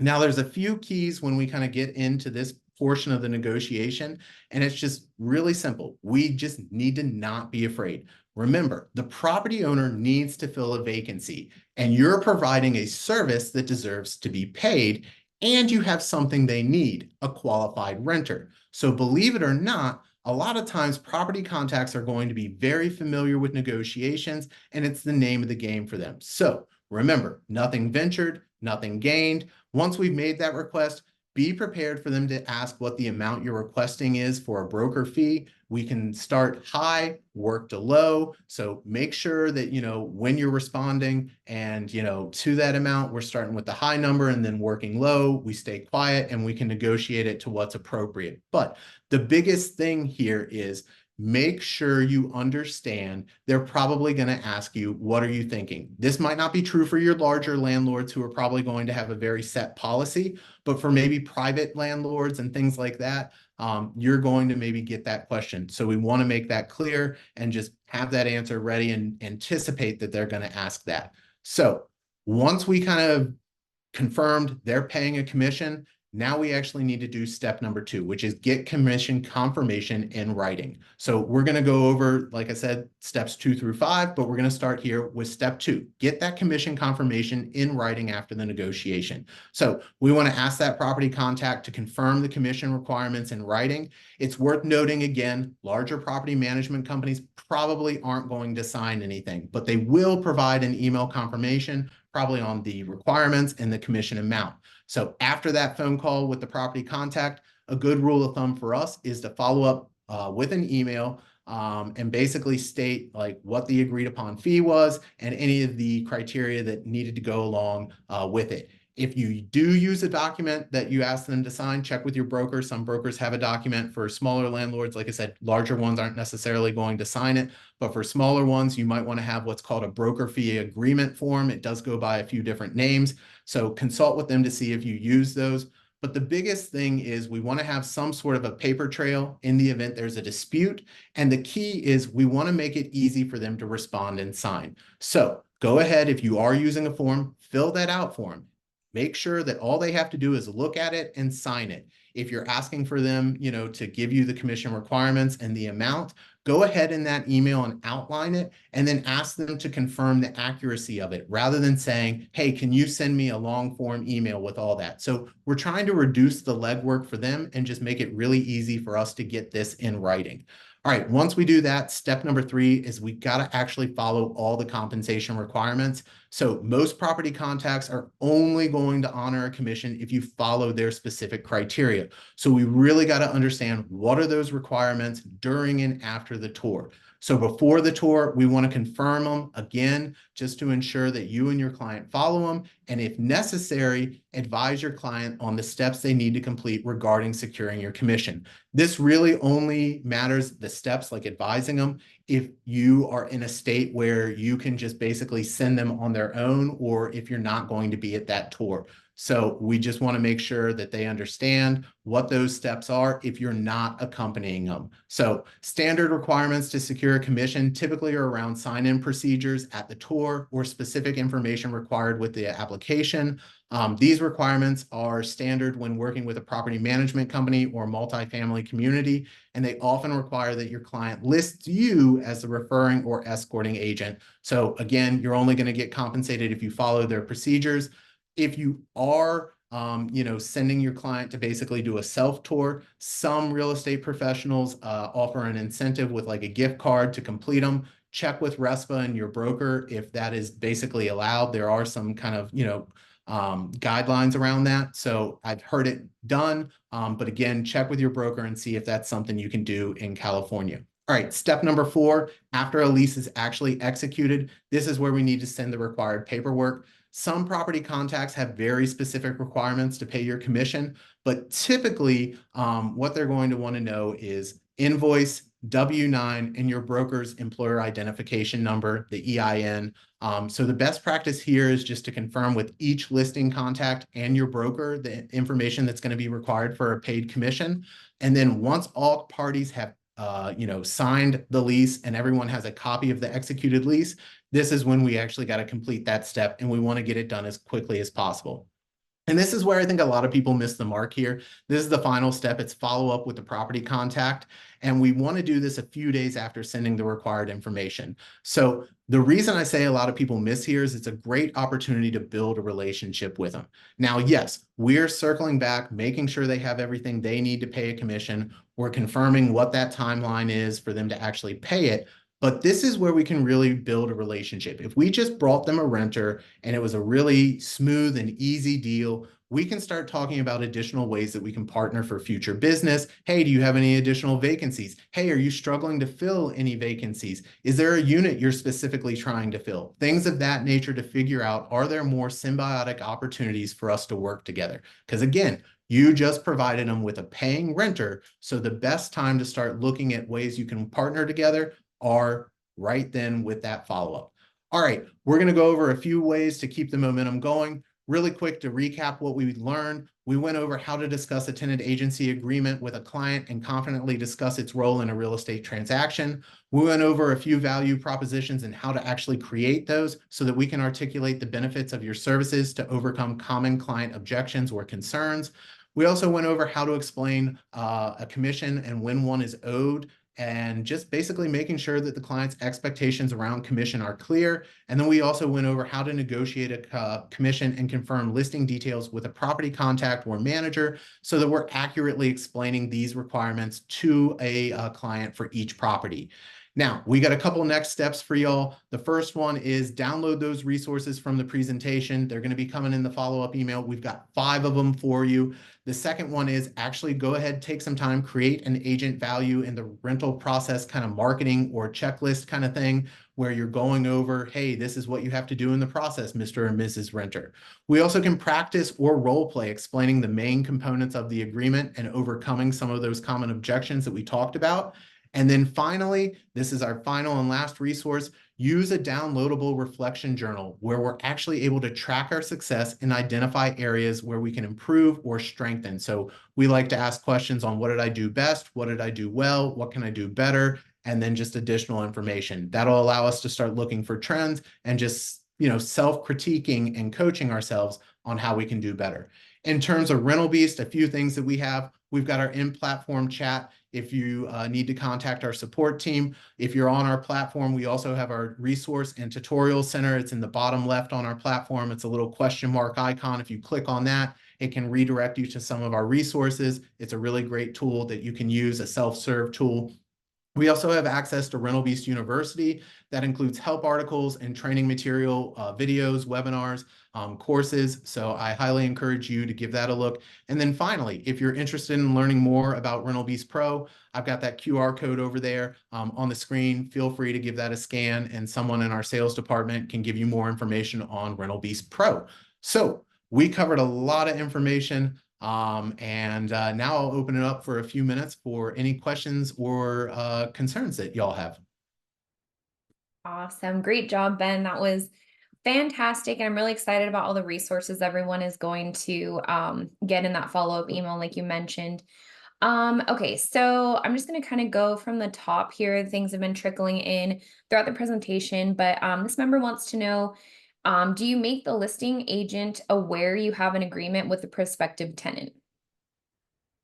Now, there's a few keys when we kind of get into this portion of the negotiation, and it's just really simple. We just need to not be afraid. Remember, the property owner needs to fill a vacancy, and you're providing a service that deserves to be paid, and you have something they need, a qualified renter. So believe it or not, a lot of times property contacts are going to be very familiar with negotiations, and it's the name of the game for them. So remember, nothing ventured, nothing gained. Once we've made that request, be prepared for them to ask what the amount you're requesting is for a broker fee. We can start high, work to low. So make sure that, when you're responding and, to that amount, we're starting with the high number and then working low. We stay quiet and we can negotiate it to what's appropriate. But the biggest thing here is make sure you understand they're probably going to ask you, what are you thinking? This might not be true for your larger landlords who are probably going to have a very set policy, but for maybe private landlords and things like that, you're going to maybe get that question. So we want to make that clear and just have that answer ready and anticipate that they're going to ask that. So once we kind of confirmed they're paying a commission, now we actually need to do step number 2, which is get commission confirmation in writing. So we're going to go over, like I said, steps 2 through 5, but we're going to start here with step 2. Get that commission confirmation in writing after the negotiation. So we want to ask that property contact to confirm the commission requirements in writing. It's worth noting again, larger property management companies probably aren't going to sign anything, but they will provide an email confirmation, probably on the requirements and the commission amount. So after that phone call with the property contact, a good rule of thumb for us is to follow up with an email and basically state like what the agreed upon fee was and any of the criteria that needed to go along with it. If you do use a document that you ask them to sign, check with your broker. Some brokers have a document. For smaller landlords. Like I said, larger ones aren't necessarily going to sign it, but for smaller ones, you might want to have what's called a broker fee agreement form. It does go by a few different names, so consult with them to see if you use those. But the biggest thing is we want to have some sort of a paper trail in the event there's a dispute. And the key is we want to make it easy for them to respond and sign. So go ahead, if you are using a form, fill that out for them. Make sure that all they have to do is look at it and sign it. If you're asking for them, to give you the commission requirements and the amount, go ahead in that email and outline it, and then ask them to confirm the accuracy of it rather than saying, hey, can you send me a long form email with all that? So we're trying to reduce the legwork for them and just make it really easy for us to get this in writing. All right, once we do that, step number 3 is we got to actually follow all the compensation requirements. So most property contacts are only going to honor a commission if you follow their specific criteria. So we really got to understand what are those requirements during and after the tour. So before the tour, we want to confirm them again, just to ensure that you and your client follow them. And if necessary, advise your client on the steps they need to complete regarding securing your commission. This really only matters, the steps like advising them, if you are in a state where you can just basically send them on their own, or if you're not going to be at that tour. So we just want to make sure that they understand what those steps are if you're not accompanying them. So standard requirements to secure a commission typically are around sign-in procedures at the tour or specific information required with the application. These requirements are standard when working with a property management company or multifamily community, and they often require that your client lists you as the referring or escorting agent. So again, you're only going to get compensated if you follow their procedures. If you are sending your client to basically do a self-tour, some real estate professionals offer an incentive with like a gift card to complete them. Check with RESPA and your broker if that is basically allowed. There are some kind of, guidelines around that. So I've heard it done, but again, check with your broker and see if that's something you can do in California. All right, step number 4, after a lease is actually executed, this is where we need to send the required paperwork. Some property contacts have very specific requirements to pay your commission, but typically what they're going to want to know is invoice, W-9, and your broker's employer identification number, the EIN. So the best practice here is just to confirm with each listing contact and your broker the information that's going to be required for a paid commission. And then once all parties have signed the lease and everyone has a copy of the executed lease, this is when we actually got to complete that step, and we want to get it done as quickly as possible. And this is where I think a lot of people miss the mark here. This is the final step. It's follow up with the property contact. And we want to do this a few days after sending the required information. So the reason I say a lot of people miss here is it's a great opportunity to build a relationship with them. Now, yes, we're circling back, making sure they have everything they need to pay a commission. We're confirming what that timeline is for them to actually pay it. But this is where we can really build a relationship. If we just brought them a renter and it was a really smooth and easy deal, we can start talking about additional ways that we can partner for future business. Hey, do you have any additional vacancies? Hey, are you struggling to fill any vacancies? Is there a unit you're specifically trying to fill? Things of that nature to figure out, are there more symbiotic opportunities for us to work together? Because again, you just provided them with a paying renter. So the best time to start looking at ways you can partner together are right then with that follow-up. All right, we're going to go over a few ways to keep the momentum going. Really quick to recap what we learned. We went over how to discuss a tenant agency agreement with a client and confidently discuss its role in a real estate transaction. We went over a few value propositions and how to actually create those so that we can articulate the benefits of your services to overcome common client objections or concerns. We also went over how to explain a commission and when one is owed, and just basically making sure that the client's expectations around commission are clear. And then we also went over how to negotiate a commission and confirm listing details with a property contact or manager so that we're accurately explaining these requirements to a client for each property. Now, we got a couple next steps for y'all. The first one is download those resources from the presentation. They're going to be coming in the follow-up email. We've got 5 of them for you. The second one is actually go ahead, take some time, create an agent value in the rental process kind of marketing or checklist kind of thing where you're going over, hey, this is what you have to do in the process, Mr. and Mrs. Renter. We also can practice or role play explaining the main components of the agreement and overcoming some of those common objections that we talked about. And then finally, this is our final and last resource, use a downloadable reflection journal where we're actually able to track our success and identify areas where we can improve or strengthen. So we like to ask questions on what did I do best? What did I do well? What can I do better? And then just additional information. That'll allow us to start looking for trends and just, self-critiquing and coaching ourselves on how we can do better. In terms of Rental Beast, a few things that we have. We've got our in-platform chat. If you need to contact our support team, if you're on our platform, we also have our resource and tutorial center. It's in the bottom left on our platform. It's a little question mark icon. If you click on that, it can redirect you to some of our resources. It's a really great tool that you can use, a self-serve tool. We also have access to Rental Beast University. That includes help articles and training material, videos, webinars, courses. So I highly encourage you to give that a look. And then finally, if you're interested in learning more about Rental Beast Pro, I've got that QR code over there on the screen. Feel free to give that a scan and someone in our sales department can give you more information on Rental Beast Pro. So we covered a lot of information. Now I'll open it up for a few minutes for any questions or concerns that y'all have. Awesome. Great job, Ben. That was fantastic. And I'm really excited about all the resources everyone is going to get in that follow-up email, like you mentioned. Okay, so I'm just going to kind of go from the top here. Things have been trickling in throughout the presentation, but this member wants to know, do you make the listing agent aware you have an agreement with the prospective tenant?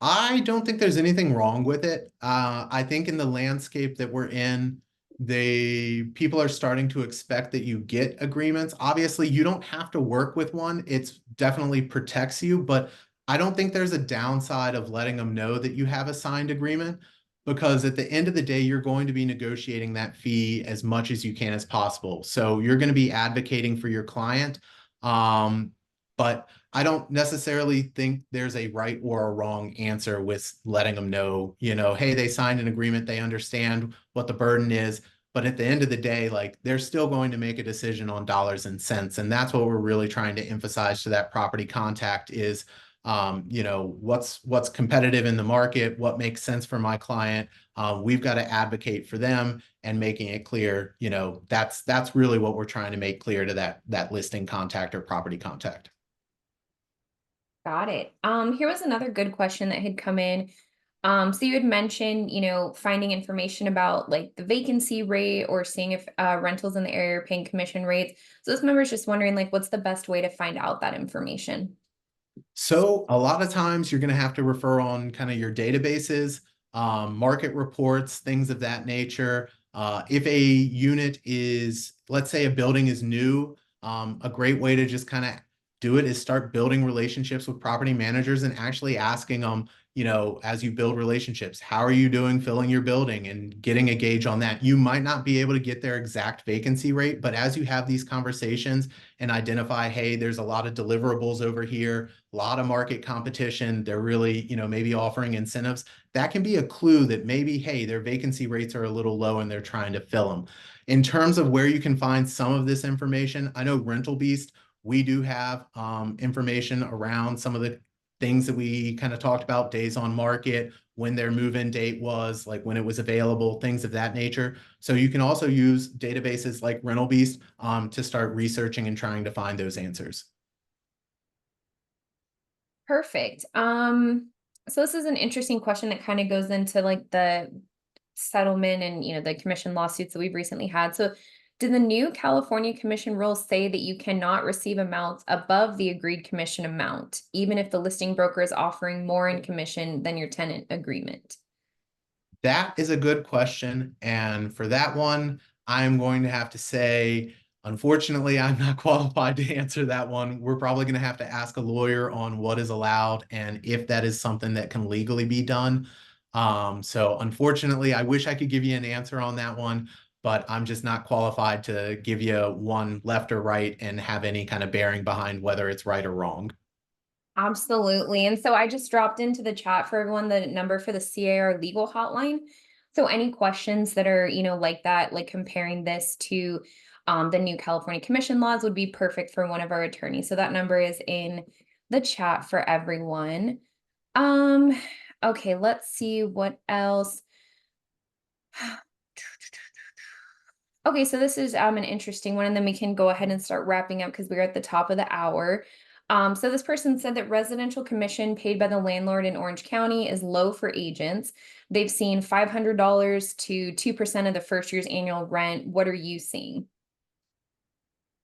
I don't think there's anything wrong with it. I think in the landscape that we're in, people are starting to expect that you get agreements. Obviously, you don't have to work with one. It's definitely protects you, but I don't think there's a downside of letting them know that you have a signed agreement because at the end of the day, you're going to be negotiating that fee as much as you can as possible. So you're going to be advocating for your client. But I don't necessarily think there's a right or a wrong answer with letting them know, hey, they signed an agreement, they understand what the burden is. But at the end of the day, like they're still going to make a decision on dollars and cents. And that's what we're really trying to emphasize to that property contact is, what's competitive in the market, what makes sense for my client. We've got to advocate for them and making it clear, that's really what we're trying to make clear to that listing contact or property contact. Got it. Here was another good question that had come in. So you had mentioned, finding information about like the vacancy rate or seeing if rentals in the area are paying commission rates. So this member is just wondering, like, what's the best way to find out that information? So a lot of times you're going to have to refer on kind of your databases, market reports, things of that nature. If a unit is, let's say a building is new, a great way to just kind of do it is start building relationships with property managers and actually asking them, as you build relationships, how are you doing filling your building and getting a gauge on that. You might not be able to get their exact vacancy rate, but as you have these conversations and identify, hey, there's a lot of deliverables over here, a lot of market competition, they're really, maybe offering incentives, that can be a clue that maybe, hey, their vacancy rates are a little low and they're trying to fill them. In terms of where you can find some of this information, I know Rental Beast, we do have information around some of the things that we kind of talked about, days on market, when their move-in date was, like when it was available, things of that nature. So you can also use databases like Rental Beast to start researching and trying to find those answers. Perfect. So this is an interesting question that kind of goes into like the settlement and the commission lawsuits that we've recently had. So did the new California commission rules say that you cannot receive amounts above the agreed commission amount, even if the listing broker is offering more in commission than your tenant agreement? That is a good question. And for that one, I'm going to have to say, unfortunately, I'm not qualified to answer that one. We're probably going to have to ask a lawyer on what is allowed and if that is something that can legally be done. So unfortunately, I wish I could give you an answer on that one, but I'm just not qualified to give you one left or right and have any kind of bearing behind whether it's right or wrong. Absolutely. And so I just dropped into the chat for everyone the number for the CAR legal hotline. So any questions that are, like that, like comparing this to the new California Commission laws would be perfect for one of our attorneys. So that number is in the chat for everyone. Um, okay, let's see what else. Okay, so this is an interesting one, and then we can go ahead and start wrapping up because we're at the top of the hour. So this person said that residential commission paid by the landlord in Orange County is low for agents. They've seen $500 to 2% of the first year's annual rent. What are you seeing?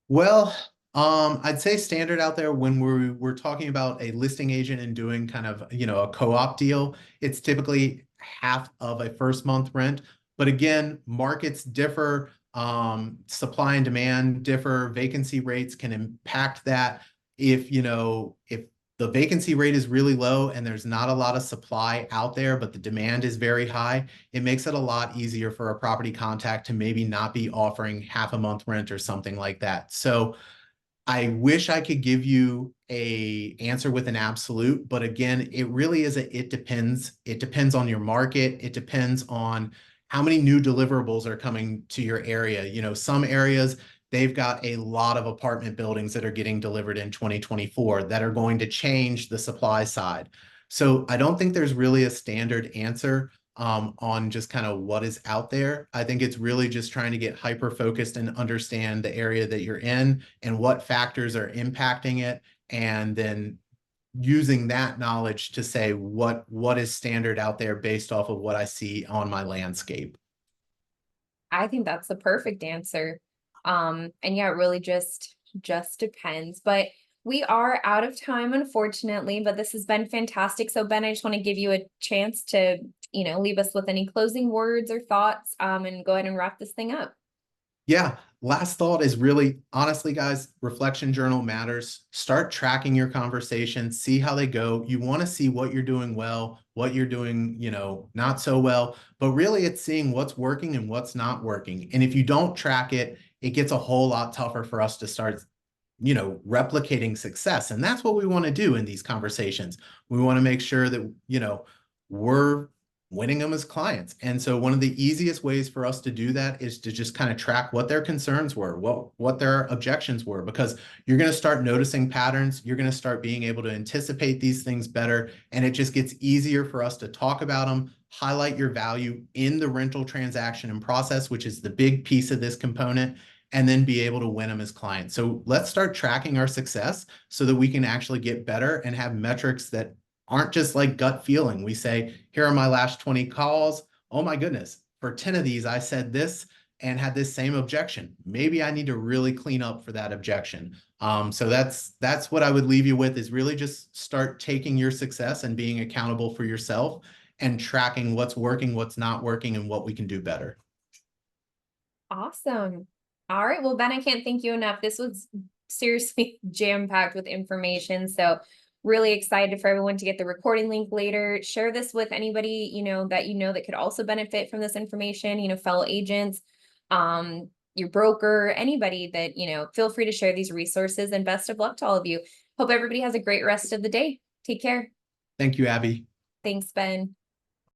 Well, I'd say standard out there when we're talking about a listing agent and doing kind of, a co-op deal, it's typically half of a first month rent. But again, markets differ, supply and demand differ, vacancy rates can impact that. If the vacancy rate is really low and there's not a lot of supply out there, but the demand is very high, it makes it a lot easier for a property contact to maybe not be offering half a month rent or something like that. So I wish I could give you a answer with an absolute, but again, it really is it depends. It depends on your market. It depends on how many new deliverables are coming to your area. Some areas they've got a lot of apartment buildings that are getting delivered in 2024 that are going to change the supply side. So I don't think there's really a standard answer on just kind of what is out there. I think it's really just trying to get hyper focused and understand the area that you're in and what factors are impacting it, and then using that knowledge to say what is standard out there based off of what I see on my landscape. I think that's the perfect answer. And yeah, it really just depends. But we are out of time, unfortunately, but this has been fantastic. So Ben, I just want to give you a chance to, leave us with any closing words or thoughts, and go ahead and wrap this thing up. Yeah, last thought is really, honestly, guys, reflection journal matters. Start tracking your conversations, see how they go. You want to see what you're doing well, what you're doing, not so well, but really it's seeing what's working and what's not working. And if you don't track it, it gets a whole lot tougher for us to start, replicating success. And that's what we want to do in these conversations. We want to make sure that, we're winning them as clients. And so one of the easiest ways for us to do that is to just kind of track what their concerns were, what their objections were, because you're going to start noticing patterns. You're going to start being able to anticipate these things better. And it just gets easier for us to talk about them, highlight your value in the rental transaction and process, which is the big piece of this component, and then be able to win them as clients. So let's start tracking our success so that we can actually get better and have metrics that aren't just like gut feeling. We say, here are my last 20 calls. Oh my goodness, for 10 of these, I said this and had this same objection. Maybe I need to really clean up for that objection. So that's what I would leave you with, is really just start taking your success and being accountable for yourself and tracking what's working, what's not working, and what we can do better. Awesome. All right. Well, Ben, I can't thank you enough. This was seriously jam-packed with information. So really excited for everyone to get the recording link later. Share this with anybody, that could also benefit from this information, fellow agents, your broker, anybody that, feel free to share these resources, and best of luck to all of you. Hope everybody has a great rest of the day. Take care. Thank you, Abby. Thanks, Ben.